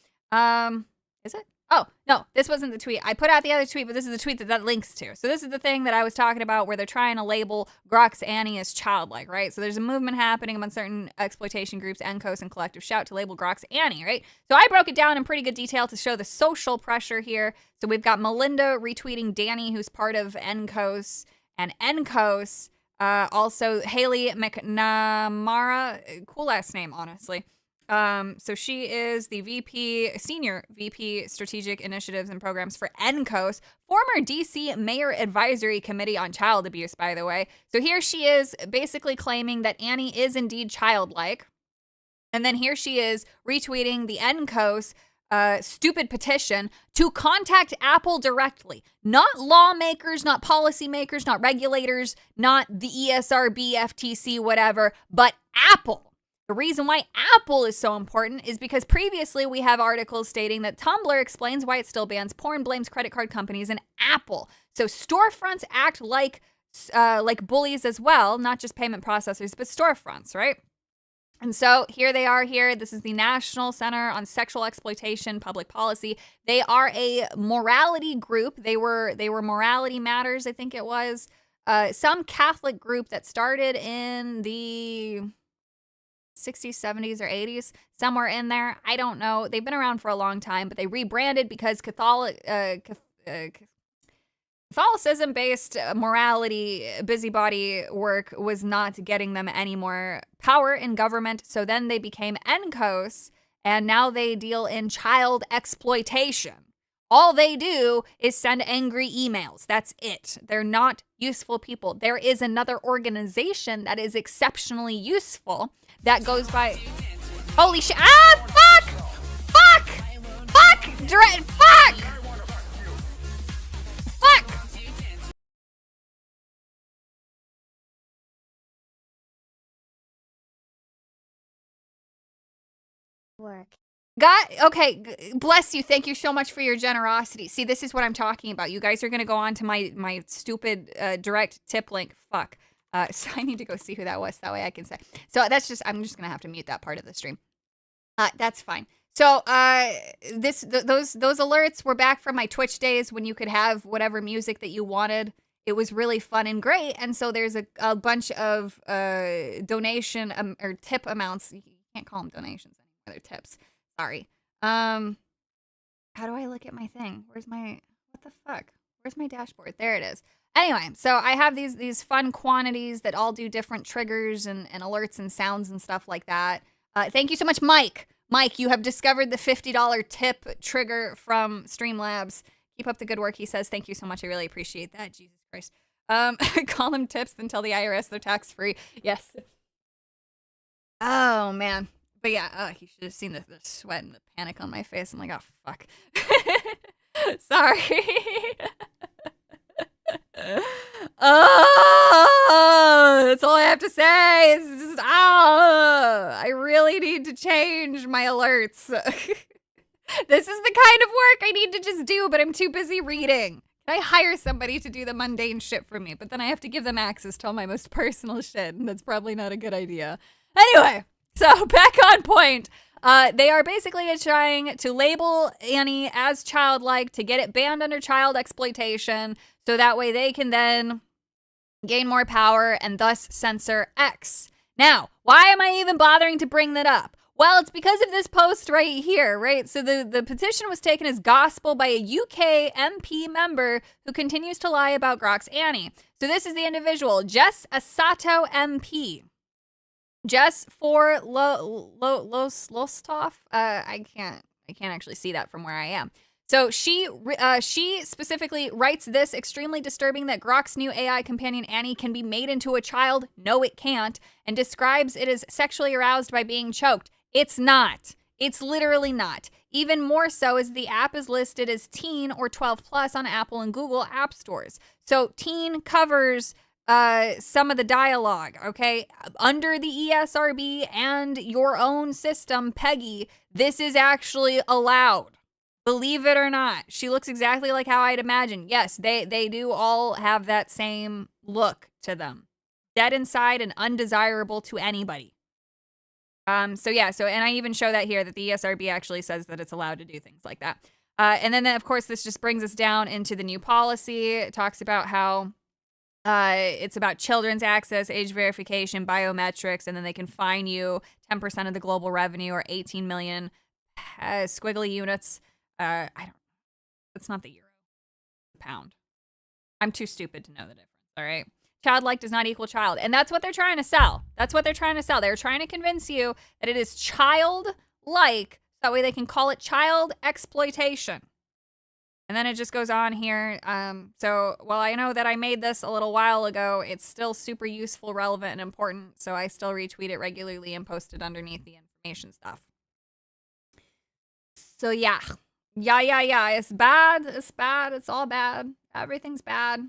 Speaker 4: Is it? Oh, no, this wasn't the tweet. I put out the other tweet, but this is the tweet that links to. So this is the thing that I was talking about where they're trying to label Grox Annie as childlike, right? So there's a movement happening among certain exploitation groups, NCOS and Collective Shout, to label Grox Annie, right? So I broke it down in pretty good detail to show the social pressure here. So we've got Melinda retweeting Danny, who's part of NCOS, and NCOS, also Haley McNamara, cool last name, honestly. So she is the senior VP Strategic Initiatives and Programs for NCOS, former DC Mayor Advisory Committee on Child Abuse, by the way. So here she is basically claiming that Annie is indeed childlike. And then here she is retweeting the NCOS stupid petition to contact Apple directly. Not lawmakers, not policymakers, not regulators, not the ESRB, FTC, whatever, but Apple. The reason why Apple is so important is because previously we have articles stating that Tumblr explains why it still bans porn, blames credit card companies, and Apple. So storefronts act like bullies as well, not just payment processors, but storefronts, right? And so here they are here. This is the National Center on Sexual Exploitation Public Policy. They are a morality group. They were Morality Matters, I think it was. Some Catholic group that started in the 60s, 70s, or 80s, somewhere in there. I don't know. They've been around for a long time, but they rebranded because Catholicism-based morality, busybody work was not getting them any more power in government. So then they became NCOS, and now they deal in child exploitation. All they do is send angry emails. That's it. They're not useful people. There is another organization that is exceptionally useful that goes by... Holy shit. Ah, fuck! Fuck! Fuck! Fuck! Fuck!
Speaker 3: Work.
Speaker 4: Okay, bless you. Thank you so much for your generosity. See, this is what I'm talking about. You guys are going to go on to my stupid direct tip link. Fuck. So I need to go see who that was. That way I can say. So I'm just going to have to mute that part of the stream. That's fine. So those alerts were back from my Twitch days when you could have whatever music that you wanted. It was really fun and great. And so there's a bunch of donation or tip amounts. You can't call them donations anymore. They're tips. Sorry. How do I look at my thing? What the fuck? Where's my dashboard? There it is. Anyway, so I have these fun quantities that all do different triggers and alerts and sounds and stuff like that. Thank you so much, Mike. Mike, you have discovered the $50 tip trigger from Streamlabs. Keep up the good work, he says. Thank you so much. I really appreciate that. Jesus Christ. Call them tips, then tell the IRS they're tax-free. Yes. Oh, man. But yeah, you should have seen the sweat and the panic on my face. I'm like, oh, fuck. Sorry. That's all I have to say. It's just, I really need to change my alerts. This is the kind of work I need to just do, but I'm too busy reading. I hire somebody to do the mundane shit for me, but then I have to give them access to all my most personal shit, and that's probably not a good idea. Anyway, so back on point. They are basically trying to label Annie as childlike to get it banned under child exploitation, so that way they can then gain more power and thus censor X. Now, why am I even bothering to bring that up? Well, it's because of this post right here, right? So the petition was taken as gospel by a UK MP member who continues to lie about Grox Annie. So this is the individual, Jess Asato MP. Jess for Lostov. I can't actually see that from where I am. So she specifically writes this: extremely disturbing that Grok's new AI companion Annie can be made into a child. No, it can't. And describes it as sexually aroused by being choked. It's not. It's literally not. Even more so as the app is listed as teen or 12 plus on Apple and Google app stores. So teen covers some of the dialogue, okay? Under the ESRB and your own system, Peggy, this is actually allowed. Believe it or not. She looks exactly like how I'd imagine. Yes, they do all have that same look to them. Dead inside and undesirable to anybody. And I even show that here, that the ESRB actually says that it's allowed to do things like that. And then, of course, this just brings us down into the new policy. It talks about how it's about children's access, age verification, biometrics, and then they can fine you 10% of the global revenue or 18 million squiggly units. It's not the euro, the pound. I'm too stupid to know the difference, all right? Childlike does not equal child. And that's what they're trying to sell. They're trying to convince you that it is childlike. That way they can call it child exploitation. And then it just goes on here. So while I know that I made this a little while ago, it's still super useful, relevant, and important. So I still retweet it regularly and post it underneath the information stuff. So yeah. It's bad. It's all bad. Everything's bad.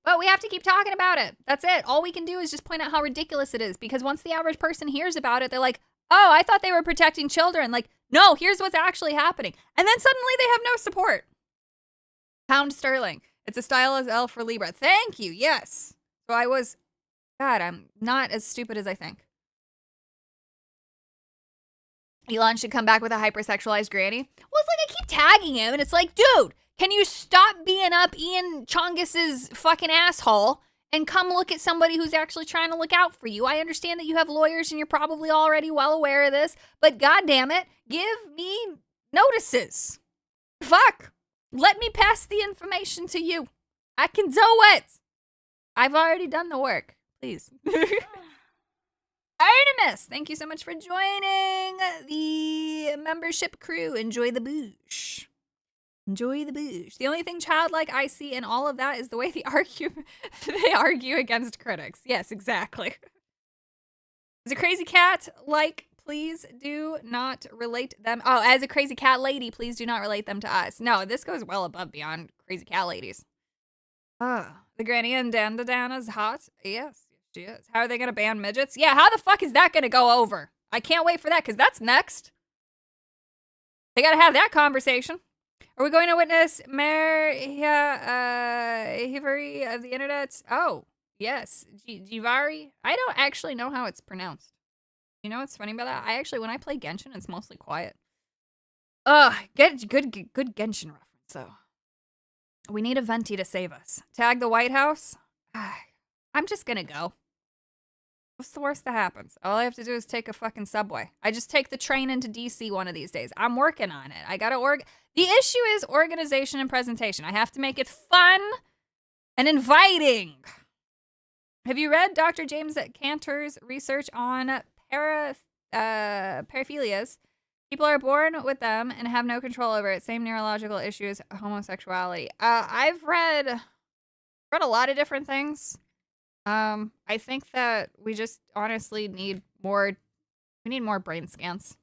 Speaker 4: But we have to keep talking about it. That's it. All we can do is just point out how ridiculous it is. Because once the average person hears about it, they're like, oh, I thought they were protecting children. Like, no, here's what's actually happening. And then suddenly they have no support. Pound sterling. It's a style as L for Libra. Thank you. Yes. So I'm not as stupid as I think. Elon should come back with a hypersexualized granny. Well, it's like I keep tagging him, and it's like, dude, can you stop being up Ian Chongus's fucking asshole and come look at somebody who's actually trying to look out for you? I understand that you have lawyers and you're probably already well aware of this, but goddamn it, give me notices. Fuck. Let me pass the information to you. I can do it. I've already done the work. Please. Artemis, thank you so much for joining the membership crew. Enjoy the boosh. Enjoy the boosh. The only thing childlike I see in all of that is the way they argue against critics. Yes, exactly. Is a crazy cat like? Please do not relate them. Oh, as a crazy cat lady, please do not relate them to us. No, this goes well above beyond crazy cat ladies. The granny and Dandadana's hot. Yes, she is. How are they going to ban midgets? Yeah, how the fuck is that going to go over? I can't wait for that because that's next. They got to have that conversation. Are we going to witness Hivari of the internet? Oh, yes. Jivari? I don't actually know how it's pronounced. You know what's funny about that? When I play Genshin, it's mostly quiet. Get good Genshin reference, though. We need a Venti to save us. Tag the White House? I'm just gonna go. What's the worst that happens? All I have to do is take a fucking subway. I just take the train into DC one of these days. I'm working on it. I gotta The issue is organization and presentation. I have to make it fun and inviting. Have you read Dr. James Cantor's research on paraphilias? People are born with them and have no control over it. Same neurological issue as homosexuality. I've read a lot of different things. I think that we just honestly need more brain scans.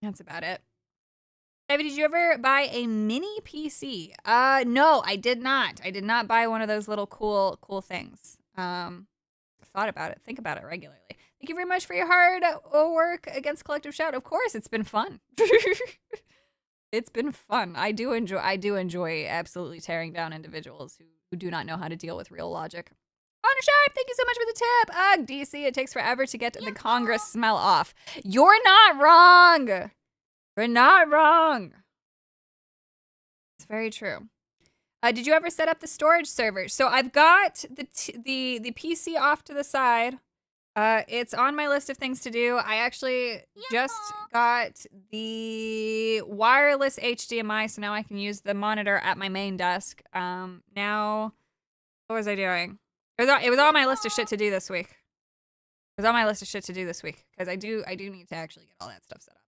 Speaker 4: That's about it. David, did you ever buy a mini PC? No, I did not. I did not buy one of those little cool things. Thought about it. Think about it regularly. Thank you very much for your hard work against Collective Shout. Of course, it's been fun. It's been fun. I do enjoy absolutely tearing down individuals who do not know how to deal with real logic. Honor Sharp, thank you so much for the tip. Ugh, DC, it takes forever to get the Congress smell off. You're not wrong. You're not wrong. It's very true. Did you ever set up the storage server? So I've got the PC off to the side. It's on my list of things to do. I actually just got the wireless HDMI, so now I can use the monitor at my main desk. Now, what was I doing? It was on my list of shit to do this week. It was on my list of shit to do this week because I do need to actually get all that stuff set up.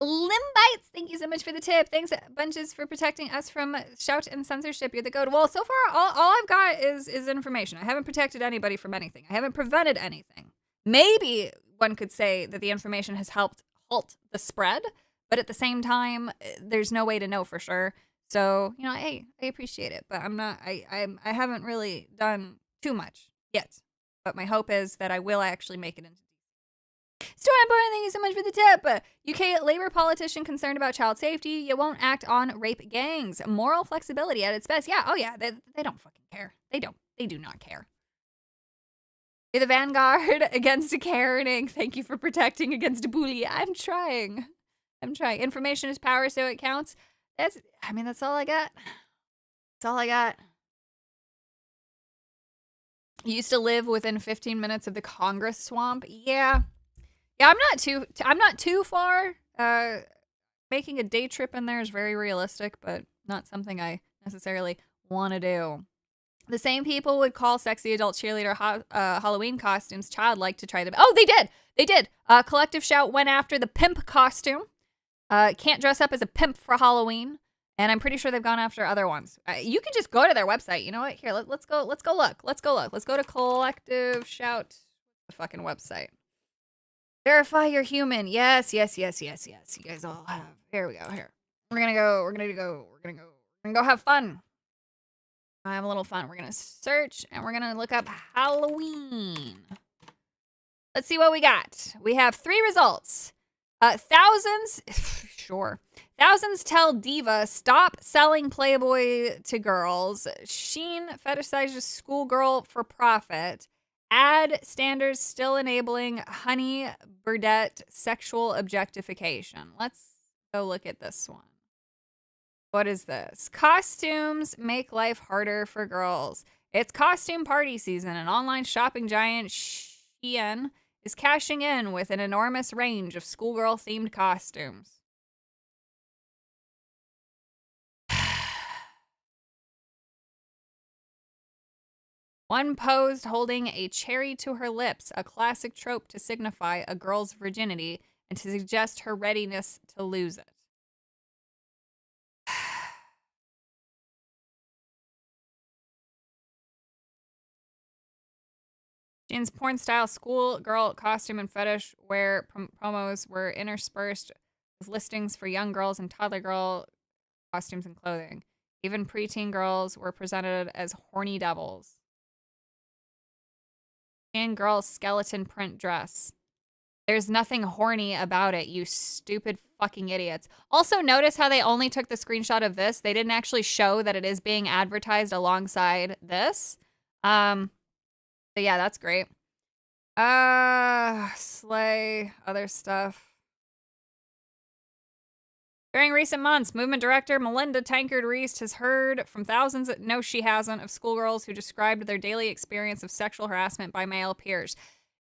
Speaker 4: Limbites, thank you so much for the tip. Thanks bunches for protecting us from shout and censorship. You're the goat. Well, so far, all I've got is information. I haven't protected anybody from anything. I haven't prevented anything. Maybe one could say that the information has helped halt the spread, but at the same time, there's no way to know for sure. So, you know, hey, I appreciate it, but I haven't really done too much yet. But my hope is that I will actually make it into Story important, thank you so much for the tip. UK Labour politician concerned about child safety. You won't act on rape gangs. Moral flexibility at its best. Yeah, oh yeah, they don't fucking care. They do not care. You're the vanguard against a caring. Thank you for protecting against a bully. I'm trying. Information is power, so it counts. That's all I got. That's all I got. You used to live within 15 minutes of the Congress swamp. Yeah, I'm not too far. Making a day trip in there is very realistic, but not something I necessarily want to do. The same people would call sexy adult cheerleader Halloween costumes childlike to try them. Oh, they did. Collective shout went after the pimp costume. Can't dress up as a pimp for Halloween. And I'm pretty sure they've gone after other ones. You can just go to their website. You know what? Here, let's go look. Let's go to Collective Shout, the fucking website. Verify you're human. Yes. You guys all have. Here we go. Here. We're gonna go have fun. I have a little fun. We're gonna search and we're gonna look up Halloween. Let's see what we got. We have 3 results. Thousands tell Diva stop selling Playboy to girls. Sheen fetishizes schoolgirl for profit. Ad standards still enabling honey Burdette sexual objectification. Let's go look at this one. What is this? Costumes make life harder for girls. It's costume party season. An online shopping giant, Shein, is cashing in with an enormous range of schoolgirl-themed costumes. One posed holding a cherry to her lips, a classic trope to signify a girl's virginity and to suggest her readiness to lose it. Shein's porn-style schoolgirl costume and fetish wear promos were interspersed with listings for young girls and toddler girl costumes and clothing. Even preteen girls were presented as horny devils. And girl's skeleton print dress. There's nothing horny about it, you stupid fucking idiots. Also, notice how they only took the screenshot of this. They didn't actually show that it is being advertised alongside this. So yeah, that's great. Slay, other stuff. During recent months, movement director Melinda Tankard-Reese has heard from thousands, no she hasn't, of schoolgirls who described their daily experience of sexual harassment by male peers.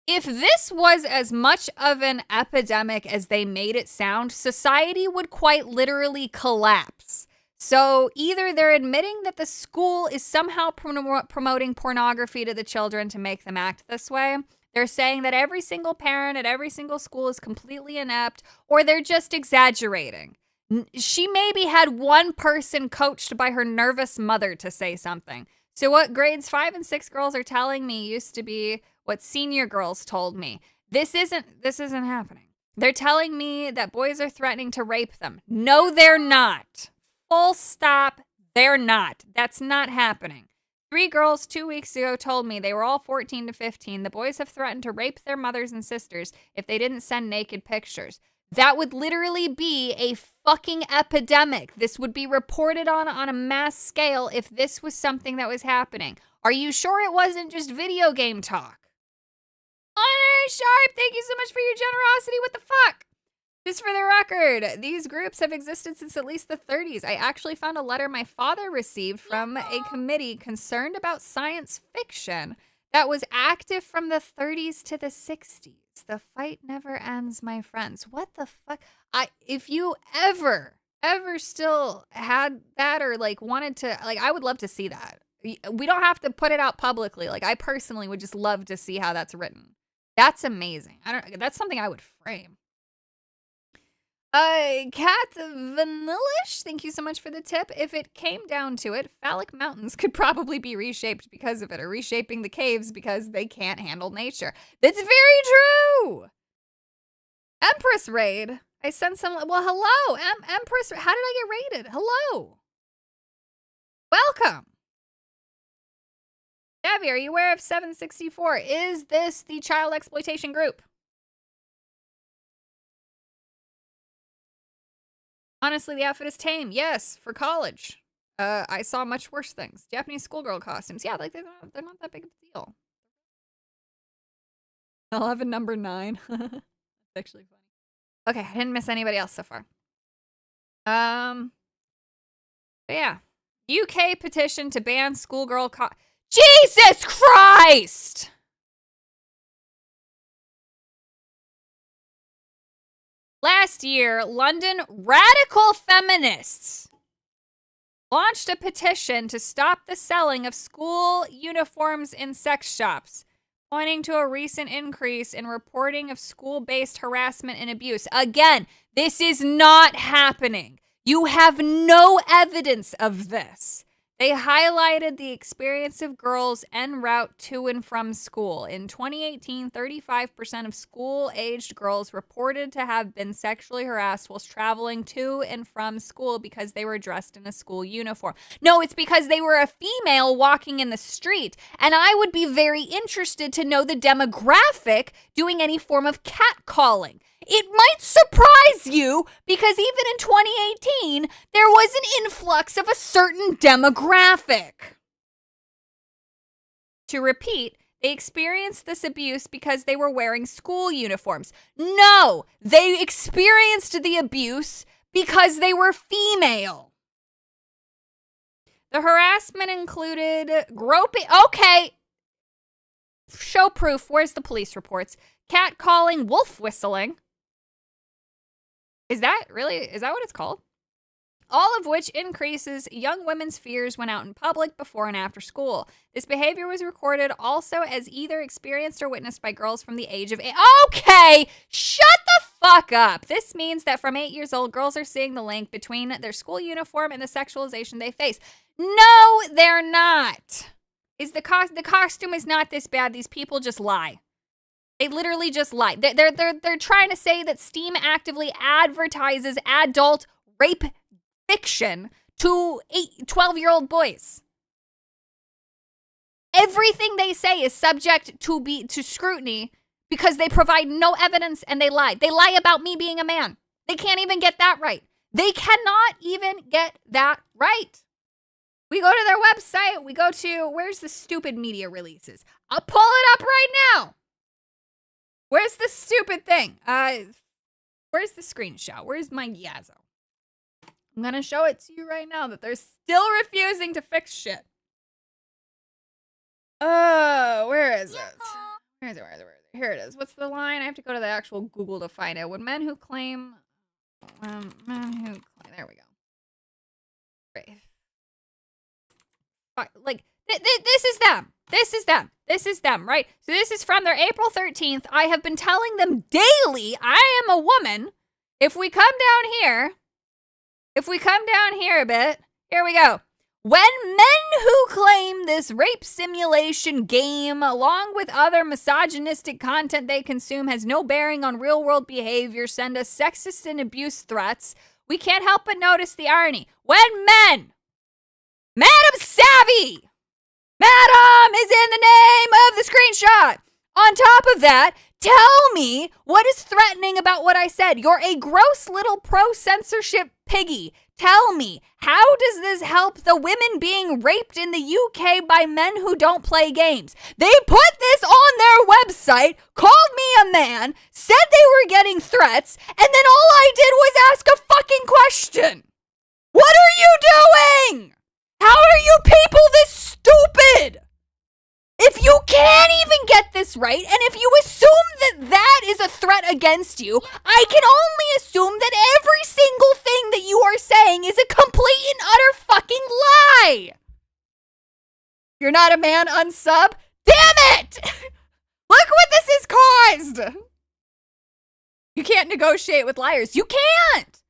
Speaker 4: If this was as much of an epidemic as they made it sound, society would quite literally collapse. So either they're admitting that the school is somehow promoting pornography to the children to make them act this way. They're saying that every single parent at every single school is completely inept, or they're just exaggerating. She maybe had one person coached by her nervous mother to say something. So what grades 5 and 6 girls are telling me used to be what senior girls told me. This isn't happening. They're telling me that boys are threatening to rape them. No, they're not. Full stop. They're not. That's not happening. 3 girls 2 weeks ago told me they were all 14 to 15. The boys have threatened to rape their mothers and sisters if they didn't send naked pictures. That would literally be a fucking epidemic. This would be reported on a mass scale if this was something that was happening. Are you sure it wasn't just video game talk? Honor Sharp, thank you so much for your generosity. What the fuck? Just for the record, these groups have existed since at least the 30s. I actually found a letter my father received from a committee concerned about science fiction that was active from the 30s to the 60s. The fight never ends, my friends. What the fuck? If you ever still had that or like wanted to, like, I would love to see that. We don't have to put it out publicly. Like, I personally would just love to see how that's written. That's amazing. That's something I would frame. Cat Vanillish, thank you so much for the tip. If it came down to it, phallic mountains could probably be reshaped because of it, or reshaping the caves because they can't handle nature. That's very true. Empress raid. I sent some. Well, hello, Empress. How did I get raided? Hello. Welcome. Davy, are you aware of 764? Is this the child exploitation group? Honestly, the outfit is tame. Yes, for college. I saw much worse things. Japanese schoolgirl costumes. Yeah, like they're not that big of a deal. 11 number 9. That's actually funny. Okay, I didn't miss anybody else so far. But yeah. UK petition to ban schoolgirl Jesus Christ! Last year, London radical feminists launched a petition to stop the selling of school uniforms in sex shops, pointing to a recent increase in reporting of school-based harassment and abuse. Again, this is not happening. You have no evidence of this. They highlighted the experience of girls en route to and from school. In 2018, 35% of school-aged girls reported to have been sexually harassed whilst traveling to and from school because they were dressed in a school uniform. No, it's because they were a female walking in the street. And I would be very interested to know the demographic doing any form of catcalling. It might surprise you because even in 2018, there was an influx of a certain demographic. To repeat, they experienced this abuse because they were wearing school uniforms. No, they experienced the abuse because they were female. The harassment included groping. Okay. Show proof. Where's the police reports? Catcalling, wolf whistling. Is that what it's called? All of which increases young women's fears when out in public, before and after school. This behavior was recorded also as either experienced or witnessed by girls from the age of 8. Okay, shut the fuck up. This means that from 8 years old, girls are seeing the link between their school uniform and the sexualization they face. No, they're not. The costume is not this bad. These people just lie. They literally just lie. They're trying to say that Steam actively advertises adult rape fiction to 12-year-old boys. Everything they say is subject to scrutiny because they provide no evidence and they lie. They lie about me being a man. They can't even get that right. They cannot even get that right. We go to their website. We go to, where's the stupid media releases? I'll pull it up right now. Where's the stupid thing? Where's the screenshot? Where's my Yazzo? I'm going to show it to you right now that they're still refusing to fix shit. Where is it? Where is it? Here it is. What's the line? I have to go to the actual Google to find it. When men who claim... there we go. Right. Like, this is them. This is them. This is them, right? So this is from their April 13th. I have been telling them daily, I am a woman. If we come down here a bit, here we go. When men who claim this rape simulation game, along with other misogynistic content they consume, has no bearing on real-world behavior, send us sexist and abuse threats, we can't help but notice the irony. When men, Madam Savvy, Madam is in the name of the screenshot. On top of that, tell me what is threatening about what I said. You're a gross little pro-censorship piggy. Tell me, how does this help the women being raped in the UK by men who don't play games? They put this on their website, called me a man, said they were getting threats, and then all I did was ask a fucking question. What are you doing? How are you people this stupid? If you can't even get this right, and if you assume that that is a threat against you, I can only assume that every single thing that you are saying is a complete and utter fucking lie. You're not a man, unsub? Damn it! Look what this has caused! You can't negotiate with liars. You can't!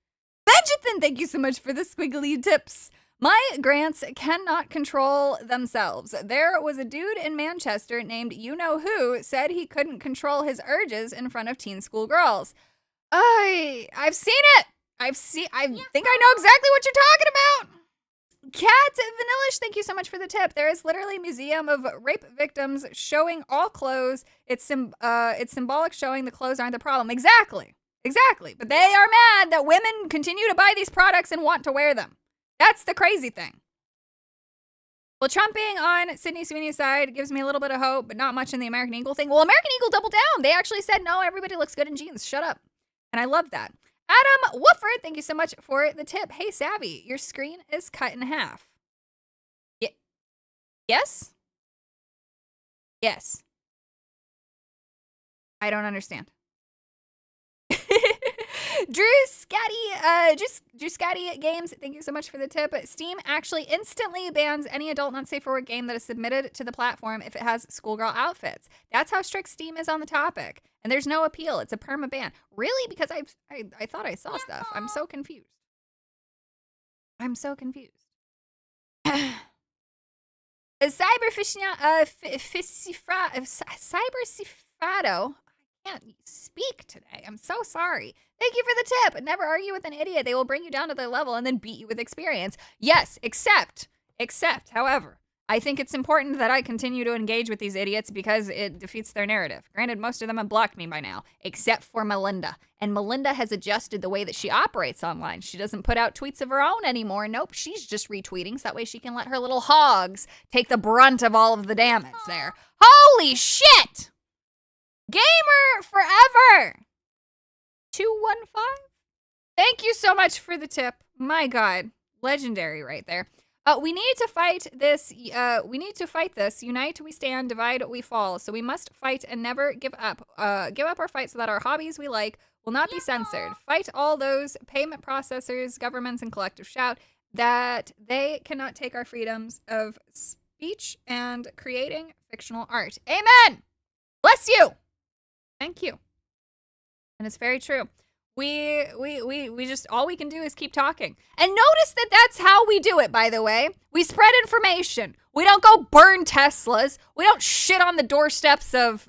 Speaker 4: Benjathan, thank you so much for the squiggly tips. My grants cannot control themselves. There was a dude in Manchester named you-know-who said he couldn't control his urges in front of teen school girls. I've seen it. I think I know exactly what you're talking about. Cat Vanillish, thank you so much for the tip. There is literally a museum of rape victims showing all clothes. It's symbolic, showing the clothes aren't the problem. Exactly. But they are mad that women continue to buy these products and want to wear them. That's the crazy thing. Well, Trump being on Sydney Sweeney's side gives me a little bit of hope, but not much in the American Eagle thing. Well, American Eagle doubled down. They actually said, no, everybody looks good in jeans. Shut up. And I love that. Adam Wooford, thank you so much for the tip. Hey, Savvy, your screen is cut in half. Yes? Yes. I don't understand. Drew Scotty Games, thank you so much for the tip. Steam actually instantly bans any adult not safe for work game that is submitted to the platform if it has schoolgirl outfits. That's how strict Steam is on the topic. And there's no appeal. It's a perma ban. Really? Because I thought I saw stuff. I'm so confused. Cybercifrado. I can't speak today. I'm so sorry. Thank you for the tip. Never argue with an idiot. They will bring you down to their level and then beat you with experience. Yes, except, however, I think it's important that I continue to engage with these idiots because it defeats their narrative. Granted, most of them have blocked me by now, except for Melinda. And Melinda has adjusted the way that she operates online. She doesn't put out tweets of her own anymore. Nope, she's just retweeting so that way she can let her little hogs take the brunt of all of the damage there. Holy shit! Gamer forever! 215? Thank you so much for the tip. My God. Legendary right there. We need to fight this. Unite we stand, divide we fall. So we must fight and never give up. Give up our fight so that our hobbies we like will not be censored. Fight all those payment processors, governments, and collective shout that they cannot take our freedoms of speech and creating fictional art. Amen! Bless you! Thank you. And it's very true. We just, all we can do is keep talking. And notice that that's how we do it, by the way. We spread information. We don't go burn Teslas. We don't shit on the doorsteps of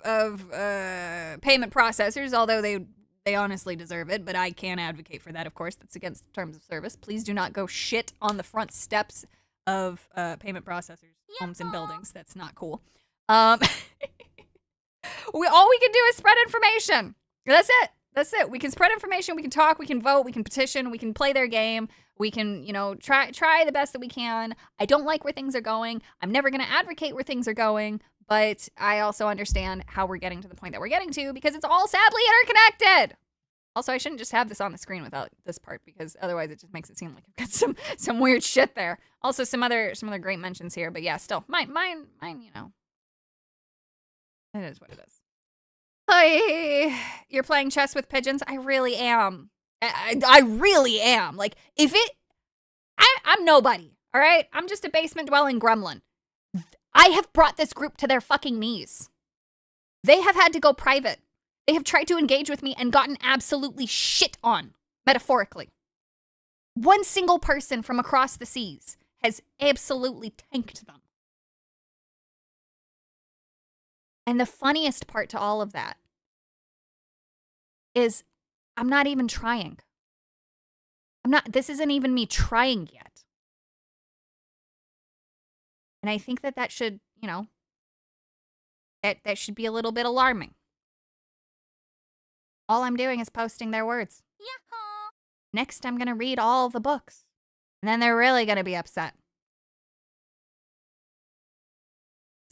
Speaker 4: payment processors, although they honestly deserve it, but I can't advocate for that, of course. That's against the terms of service. Please do not go shit on the front steps of payment processors, homes and buildings. That's not cool. All we can do is spread information. That's it. We can spread information. We can talk. We can vote. We can petition. We can play their game. We can, try the best that we can. I don't like where things are going. I'm never going to advocate where things are going, but I also understand how we're getting to the point that we're getting to because it's all sadly interconnected. Also, I shouldn't just have this on the screen without this part because otherwise it just makes it seem like I've got some weird shit there. Also, some other great mentions here, but yeah, still mine. It is what it is. Hi, you're playing chess with pigeons? I really am. I really am. Like, I'm nobody, all right? I'm just a basement-dwelling gremlin. I have brought this group to their fucking knees. They have had to go private. They have tried to engage with me and gotten absolutely shit on, metaphorically. One single person from across the seas has absolutely tanked them. And the funniest part to all of that is I'm not even trying. This isn't even me trying yet. And I think that should, that should be a little bit alarming. All I'm doing is posting their words. Yahoo! Next, I'm going to read all the books. And then they're really going to be upset.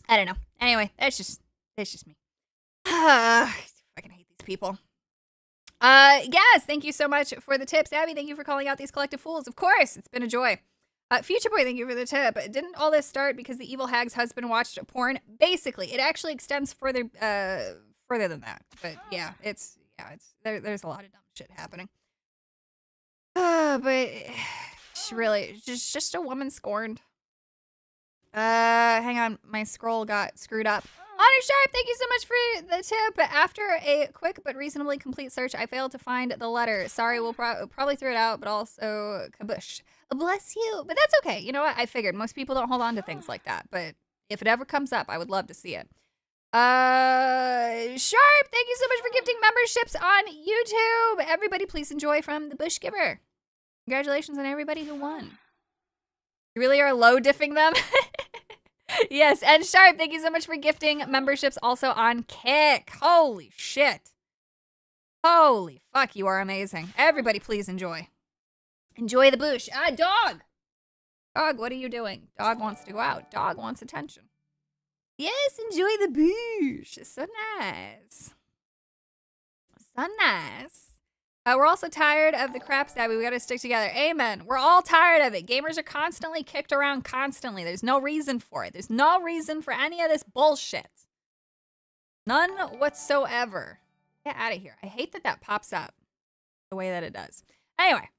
Speaker 4: I don't know. Anyway, it's just me. I fucking hate these people. Yes, thank you so much for the tips. Abby, thank you for calling out these collective fools. Of course, it's been a joy. Future Boy, thank you for the tip. Didn't all this start because the evil hag's husband watched porn? Basically, it actually extends further than that. But yeah, there's a lot of dumb shit happening. But it's really just a woman scorned. Hang on, my scroll got screwed up. Honor Sharp, thank you so much for the tip. After a quick but reasonably complete search, I failed to find the letter. Sorry, we'll probably throw it out, but also kabush. Bless you. But that's okay. You know what? I figured most people don't hold on to things like that. But if it ever comes up, I would love to see it. Sharp, thank you so much for gifting memberships on YouTube. Everybody, please enjoy from the Bush Giver. Congratulations on everybody who won. You really are low diffing them? Yes, and Sharp, thank you so much for gifting memberships also on Kick. Holy shit. Holy fuck, you are amazing. Everybody, please enjoy. Enjoy the bush. Dog. Dog, what are you doing? Dog wants to go out. Dog wants attention. Yes, enjoy the bush. So nice. So nice. We're also tired of the crap stabby. We gotta stick together. Amen. We're all tired of it. Gamers are constantly kicked around constantly. There's no reason for it. There's no reason for any of this bullshit. None whatsoever. Get out of here. I hate that that pops up the way that it does. Anyway.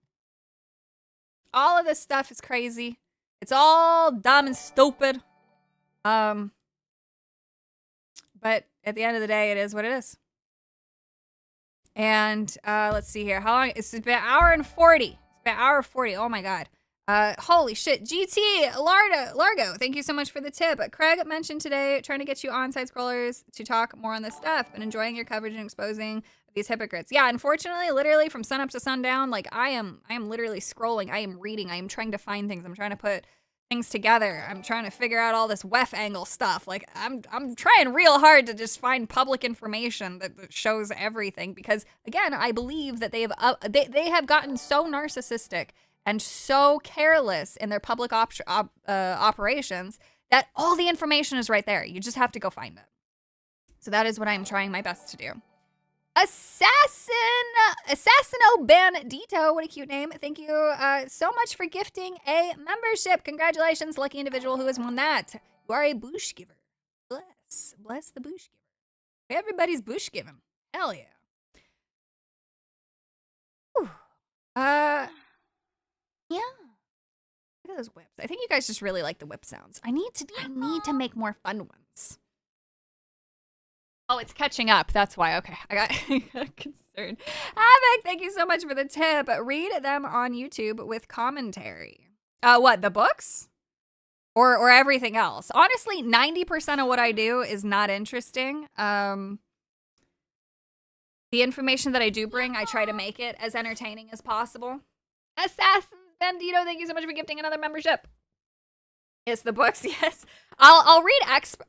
Speaker 4: All of this stuff is crazy. It's all dumb and stupid. But at the end of the day, it is what it is. And let's see here. How long? It's been an hour and 40. It's been an hour 40. Oh my God. Holy shit. GT Largo, thank you so much for the tip. Craig mentioned today trying to get you on side scrollers to talk more on this stuff and enjoying your coverage and exposing these hypocrites. Yeah, unfortunately, literally from sunup to sundown, like I am literally scrolling. I am reading. I am trying to find things. I'm trying to put things together. I'm trying to figure out all this WEF angle stuff. Like I'm trying real hard to just find public information that shows everything because again, I believe that they have gotten so narcissistic and so careless in their public operations that all the information is right there. You just have to go find it. So that is what I'm trying my best to do. Assassino Bandito, what a cute name. Thank you so much for gifting a membership. Congratulations, lucky individual who has won that. You are a bush giver. Bless the bush giver. Everybody's bush giving. Hell yeah. Whew. Yeah. Look at those whips. I think you guys just really like the whip sounds. I need to make more fun ones. Oh, it's catching up. That's why. Okay. I got concerned. Havoc, thank you so much for the tip. Read them on YouTube with commentary. What, the books? Or everything else? Honestly, 90% of what I do is not interesting. The information that I do bring, I try to make it as entertaining as possible. Assassin Bandito, thank you so much for gifting another membership. Yes, the books, yes. I'll read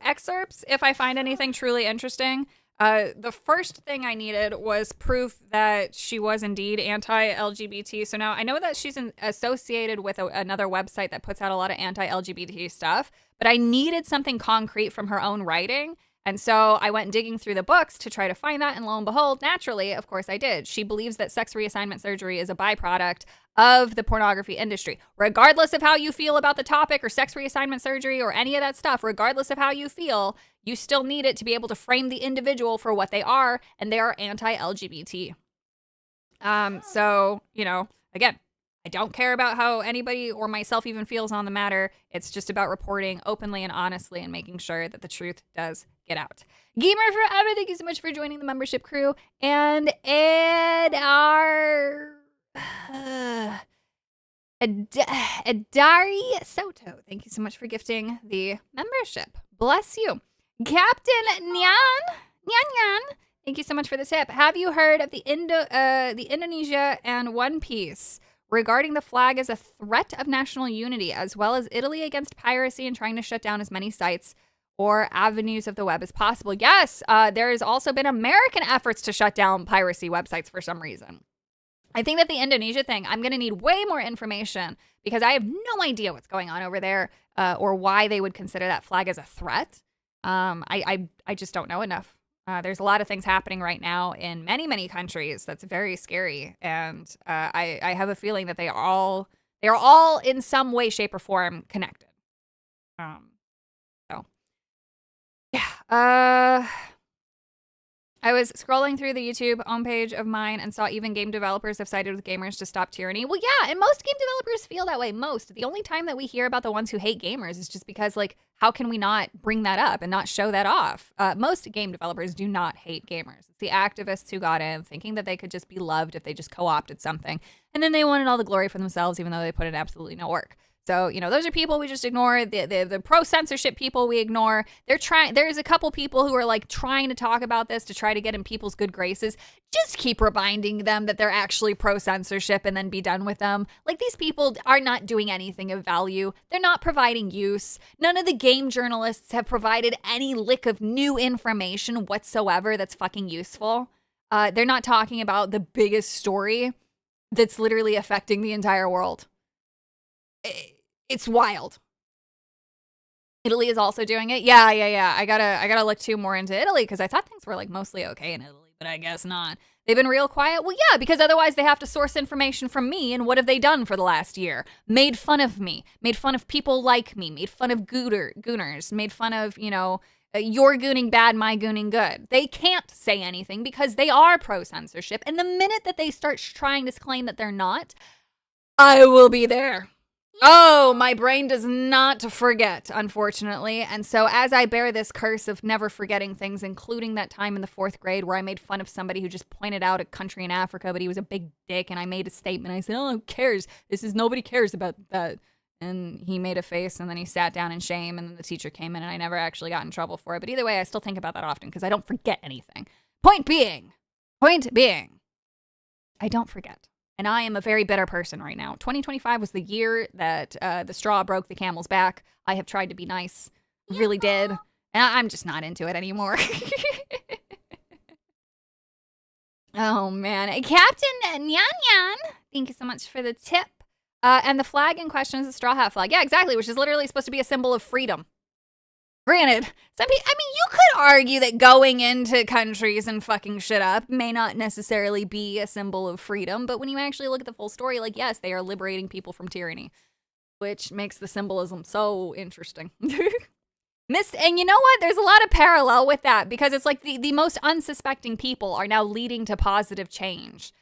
Speaker 4: excerpts if I find anything truly interesting. The first thing I needed was proof that she was indeed anti-LGBT. So now I know that she's associated with another website that puts out a lot of anti-LGBT stuff, but I needed something concrete from her own writing. And so I went digging through the books to try to find that. And lo and behold, naturally, of course I did. She believes that sex reassignment surgery is a byproduct of the pornography industry. Regardless of how you feel about the topic or sex reassignment surgery or any of that stuff, regardless of how you feel, you still need it to be able to frame the individual for what they are, and they are anti-LGBT. So, you know, again, I don't care about how anybody or myself even feels on the matter. It's just about reporting openly and honestly and making sure that the truth does get out. Gamer Forever, thank you so much for joining the membership crew. And Adari Soto, thank you so much for gifting the membership. Bless you. Captain Nyan, thank you so much for the tip. Have you heard of the Indonesia and One Piece regarding the flag as a threat of national unity, as well as Italy against piracy and trying to shut down as many sites or avenues of the web as possible? Yes, there has also been American efforts to shut down piracy websites for some reason. I think that the Indonesia thing, I'm going to need way more information because I have no idea what's going on over there or why they would consider that flag as a threat. I just don't know enough. There's a lot of things happening right now in many, many countries that's very scary. And I have a feeling that they are all in some way, shape, or form connected. So, yeah. I was scrolling through the YouTube homepage of mine and saw even game developers have sided with gamers to stop tyranny. Well, yeah, and most game developers feel that way. Most. The only time that we hear about the ones who hate gamers is just because, like, how can we not bring that up and not show that off? Most game developers do not hate gamers. It's the activists who got in thinking that they could just be loved if they just co-opted something. And then they wanted all the glory for themselves, even though they put in absolutely no work. So, you know, those are people we just ignore. The pro-censorship people we ignore. There's a couple people who are like trying to talk about this to try to get in people's good graces. Just keep reminding them that they're actually pro-censorship and then be done with them. Like, these people are not doing anything of value. They're not providing use. None of the game journalists have provided any lick of new information whatsoever that's fucking useful. They're not talking about the biggest story that's literally affecting the entire world. It's wild. Italy is also doing it. Yeah. I gotta look more into Italy because I thought things were like mostly okay in Italy, but I guess not. They've been real quiet. Well, yeah, because otherwise they have to source information from me. And what have they done for the last year? Made fun of me. Made fun of people like me. Made fun of gooners. Made fun of, you know, you're gooning bad, my gooning good. They can't say anything because they are pro-censorship. And the minute that they start trying to claim that they're not, I will be there. Oh, my brain does not forget, unfortunately. And so as I bear this curse of never forgetting things, including that time in the 4th grade where I made fun of somebody who just pointed out a country in Africa, but he was a big dick, and I made a statement. I said, oh, who cares? Nobody cares about that. And he made a face, and then he sat down in shame, and then the teacher came in, and I never actually got in trouble for it. But either way, I still think about that often because I don't forget anything. Point being, I don't forget. And I am a very bitter person right now. 2025 was the year that the straw broke the camel's back. I have tried to be nice. Really did. And I'm just not into it anymore. Oh, man. Captain Nyan Nyan, thank you so much for the tip. And the flag in question is a straw hat flag. Yeah, exactly, which is literally supposed to be a symbol of freedom. Granted, you could argue that going into countries and fucking shit up may not necessarily be a symbol of freedom, but when you actually look at the full story, like, yes, they are liberating people from tyranny, which makes the symbolism so interesting. And you know what? There's a lot of parallel with that because it's like the most unsuspecting people are now leading to positive change.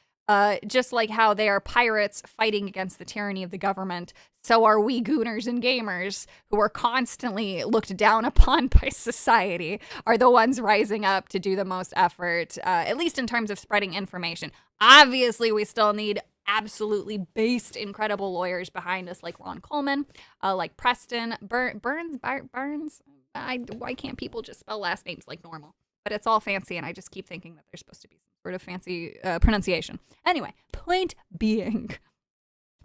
Speaker 4: Just like how they are pirates fighting against the tyranny of the government, so are we gooners and gamers who are constantly looked down upon by society are the ones rising up to do the most effort, at least in terms of spreading information. Obviously, we still need absolutely based, incredible lawyers behind us like Ron Coleman, like Preston, Burns. Why can't people just spell last names like normal? But it's all fancy, and I just keep thinking that they're supposed to be some sort of fancy pronunciation. Anyway, point being,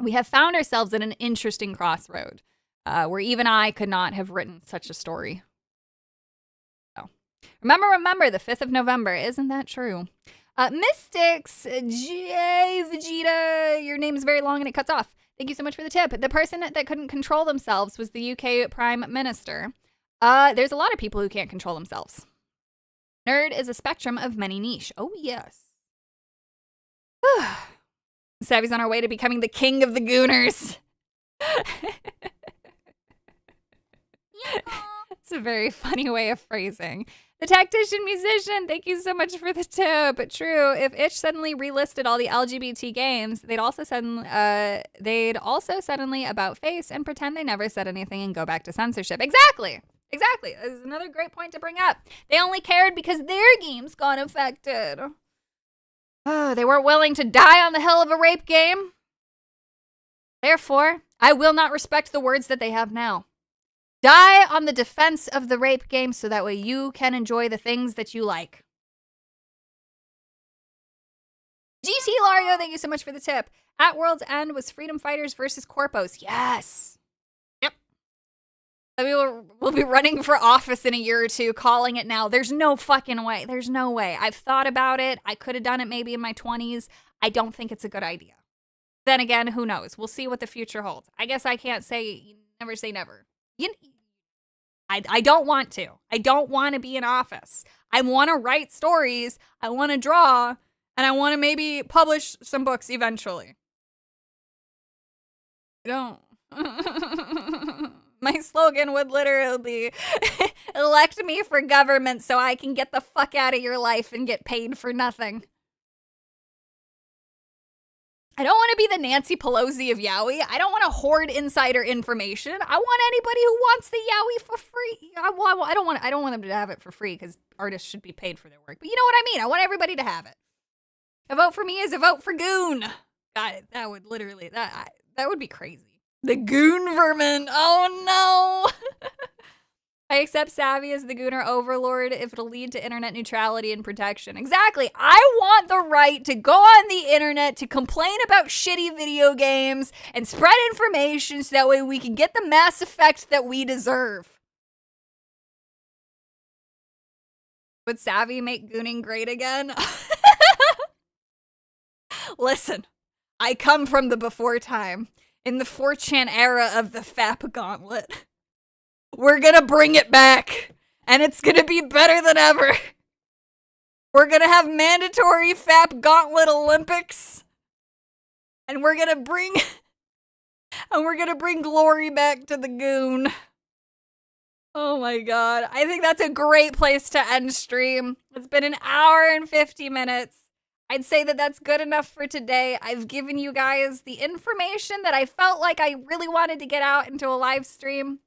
Speaker 4: we have found ourselves at an interesting crossroad where even I could not have written such a story. So, remember, the 5th of November. Isn't that true? Mystics, J. Vegeta, your name is very long and it cuts off. Thank you so much for the tip. The person that couldn't control themselves was the UK Prime Minister. There's a lot of people who can't control themselves. Nerd is a spectrum of many niche. Oh, yes. Savvy's on our way to becoming the king of the gooners. It's a very funny way of phrasing. The tactician musician, thank you so much for the tip. True, if itch suddenly relisted all the LGBT games, they'd also suddenly about face and pretend they never said anything and go back to censorship. Exactly. This is another great point to bring up. They only cared because their games got affected. Oh, they weren't willing to die on the hill of a rape game. Therefore, I will not respect the words that they have now. Die on the defense of the rape game so that way you can enjoy the things that you like. GT Lario, thank you so much for the tip. At World's End was Freedom Fighters versus Corpos. Yes. Yep. We'll be running for office in a year or two, calling it now. There's no fucking way. There's no way. I've thought about it. I could have done it maybe in my 20s. I don't think it's a good idea. Then again, who knows? We'll see what the future holds. I guess I can't say never say never. I don't want to. I don't want to be in office. I want to write stories. I want to draw. And I want to maybe publish some books eventually. I don't. My slogan would literally be, elect me for government so I can get the fuck out of your life and get paid for nothing. I don't want to be the Nancy Pelosi of Yowie. I don't want to hoard insider information. I want anybody who wants the Yowie for free. I don't want them to have it for free because artists should be paid for their work. But you know what I mean? I want everybody to have it. A vote for me is a vote for Goon. God, that would literally, that would be crazy. The Goon vermin. Oh no. I accept Savvy as the Gooner overlord if it'll lead to internet neutrality and protection. Exactly. I want the right to go on the internet to complain about shitty video games and spread information so that way we can get the mass effect that we deserve. Would Savvy make Gooning great again? Listen, I come from the before time. In the 4chan era of the FAP gauntlet. We're gonna bring it back. And it's gonna be better than ever. We're gonna have mandatory FAP gauntlet Olympics. And we're gonna bring glory back to the Goon. Oh my god. I think that's a great place to end stream. It's been an hour and 50 minutes. I'd say that that's good enough for today. I've given you guys the information that I felt like I really wanted to get out into a live stream.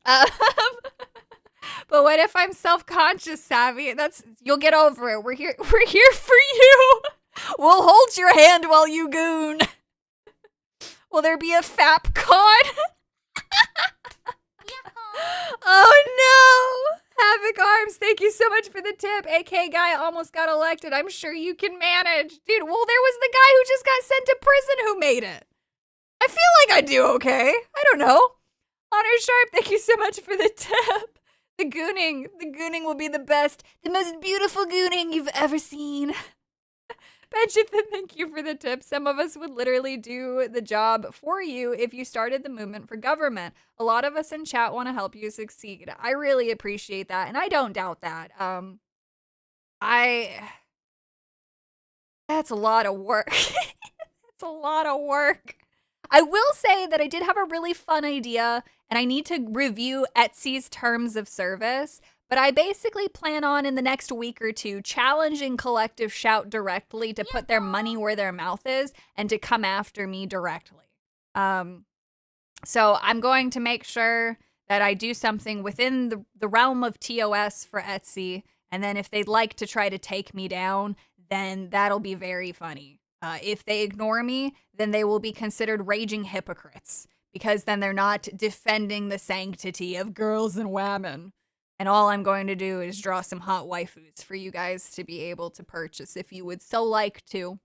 Speaker 4: But what if I'm self-conscious, Savvy? You'll get over it. We're here for you. We'll hold your hand while you goon. Will there be a FAP con? Oh no! Havoc Arms, thank you so much for the tip. AK guy almost got elected. I'm sure you can manage. Dude, well, there was the guy who just got sent to prison who made it. I feel like I do okay. I don't know. Honor Sharp, thank you so much for the tip. The gooning will be the best, the most beautiful gooning you've ever seen. Benjathan, thank you for the tip. Some of us would literally do the job for you if you started the movement for government. A lot of us in chat want to help you succeed. I really appreciate that, and I don't doubt that. That's a lot of work. It's a lot of work. I will say that I did have a really fun idea, and I need to review Etsy's terms of service. But I basically plan on, in the next week or two, challenging Collective Shout directly to put their money where their mouth is and to come after me directly. So I'm going to make sure that I do something within the realm of TOS for Etsy. And then if they'd like to try to take me down, then that'll be very funny. If they ignore me, then they will be considered raging hypocrites. Because then they're not defending the sanctity of girls and women. And all I'm going to do is draw some hot waifus for you guys to be able to purchase if you would so like to.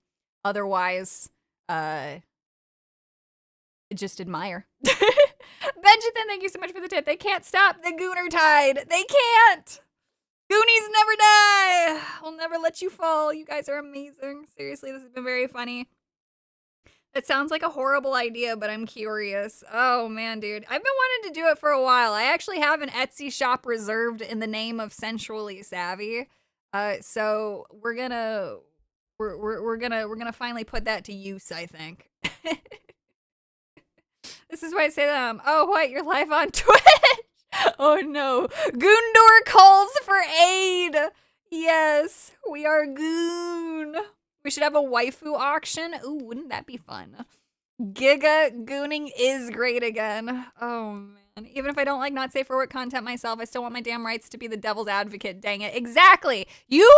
Speaker 4: Otherwise, just admire. Benjathan, thank you so much for the tip. They can't stop the Gooner tide. They can't. Goonies never die. We'll never let you fall. You guys are amazing. Seriously, this has been very funny. It sounds like a horrible idea, but I'm curious. Oh, man, dude. I've been wanting to do it for a while. I actually have an Etsy shop reserved in the name of Sensually Savvy. So we're gonna finally put that to use, I think. This is why I say that. Oh, what? You're live on Twitch? Oh, no. Goondor calls for aid. Yes, we are Goon. We should have a waifu auction. Ooh, wouldn't that be fun? Giga gooning is great again. Oh, man. Even if I don't like not safe for work content myself, I still want my damn rights to be the devil's advocate. Dang it. Exactly. You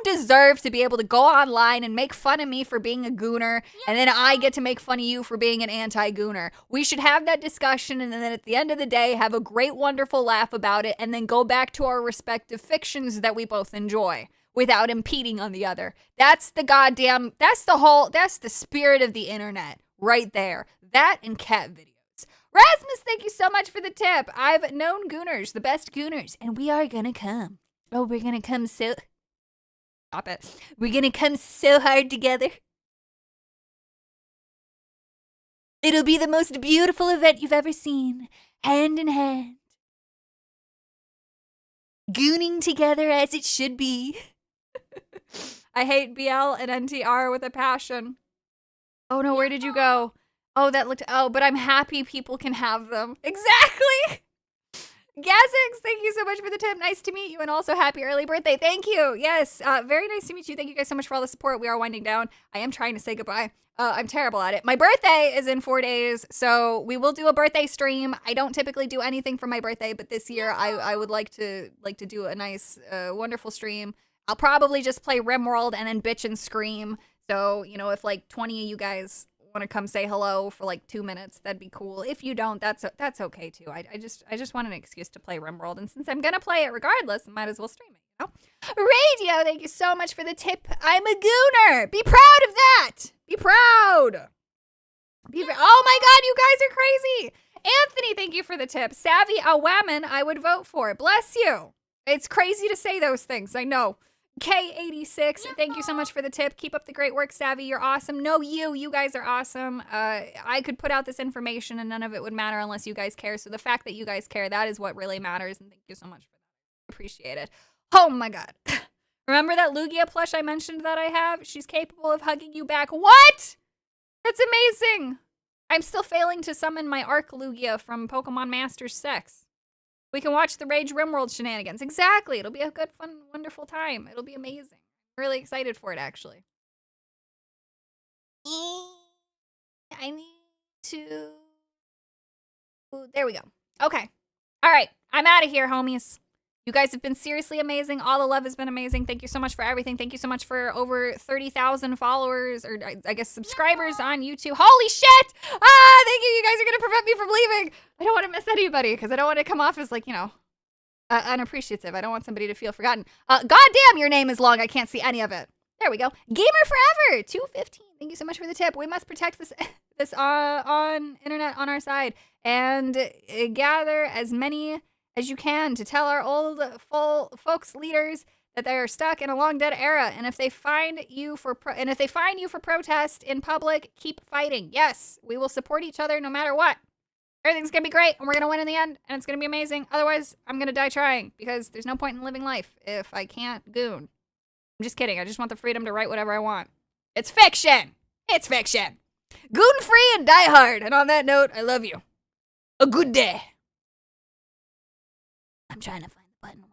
Speaker 4: deserve to be able to go online and make fun of me for being a gooner, and then I get to make fun of you for being an anti-gooner. We should have that discussion, and then at the end of the day, have a great, wonderful laugh about it, and then go back to our respective fictions that we both enjoy. Without impeding on the other. That's the spirit of the internet right there. That and cat videos. Rasmus, thank you so much for the tip. I've known gooners, the best gooners, and we are gonna come. Oh, we're gonna come so... Stop it. We're gonna come so hard together. It'll be the most beautiful event you've ever seen. Hand in hand. Gooning together as it should be. I hate BL and NTR with a passion. Oh no, where did you go? Oh, but I'm happy people can have them. Exactly. Gazix, thank you so much for the tip. Nice to meet you, and also happy early birthday. Thank you. Yes, very nice to meet you. Thank you guys so much for all the support. We are winding down. I am trying to say goodbye. I'm terrible at it. My birthday is in 4 days, so we will do a birthday stream. I don't typically do anything for my birthday, but this year I would like to do a nice, wonderful stream. I'll probably just play RimWorld and then bitch and scream. So, you know, if like 20 of you guys want to come say hello for like 2 minutes, that'd be cool. If you don't, that's okay too. I just want an excuse to play RimWorld, and since I'm gonna play it regardless, I might as well stream it, you know? Radio, thank you so much for the tip. I'm a gooner. Be proud of that. Be proud. Oh my god, you guys are crazy. Anthony, thank you for the tip. Savvy Awaman, I would vote for. Bless you. It's crazy to say those things, I know. K86, thank you so much for the tip. Keep up the great work, Savvy. You're awesome. No, you guys are awesome. I could put out this information and none of it would matter unless you guys care. So the fact that you guys care, that is what really matters. And thank you so much for that. Appreciate it. Oh my god. Remember that Lugia plush I mentioned that I have? She's capable of hugging you back. What? That's amazing. I'm still failing to summon my Arc Lugia from Pokemon Masters 6. We can watch the Rage RimWorld shenanigans. Exactly. It'll be a good, fun, wonderful time. It'll be amazing. I'm really excited for it, actually. I need to... There we go. Okay. All right. I'm out of here, homies. You guys have been seriously amazing. All the love has been amazing. Thank you so much for everything. Thank you so much for over 30,000 followers, or I guess subscribers on YouTube. Holy shit! Thank you. You guys are going to prevent me from leaving. I don't want to miss anybody because I don't want to come off as like, you know, unappreciative. I don't want somebody to feel forgotten. Goddamn, your name is long. I can't see any of it. There we go. Gamer Forever 215. Thank you so much for the tip. We must protect this on internet on our side and gather as many as you can to tell our old folks leaders that they are stuck in a long dead era, and if they find you for protest in public, keep fighting. Yes, we will support each other no matter what. Everything's gonna be great, and we're gonna win in the end, and it's gonna be amazing. Otherwise, I'm gonna die trying because there's no point in living life if I can't goon. I'm just kidding. I just want the freedom to write whatever I want. It's fiction. It's fiction. Goon free and die hard. And on that note, I love you. A good day. I'm trying to find the button.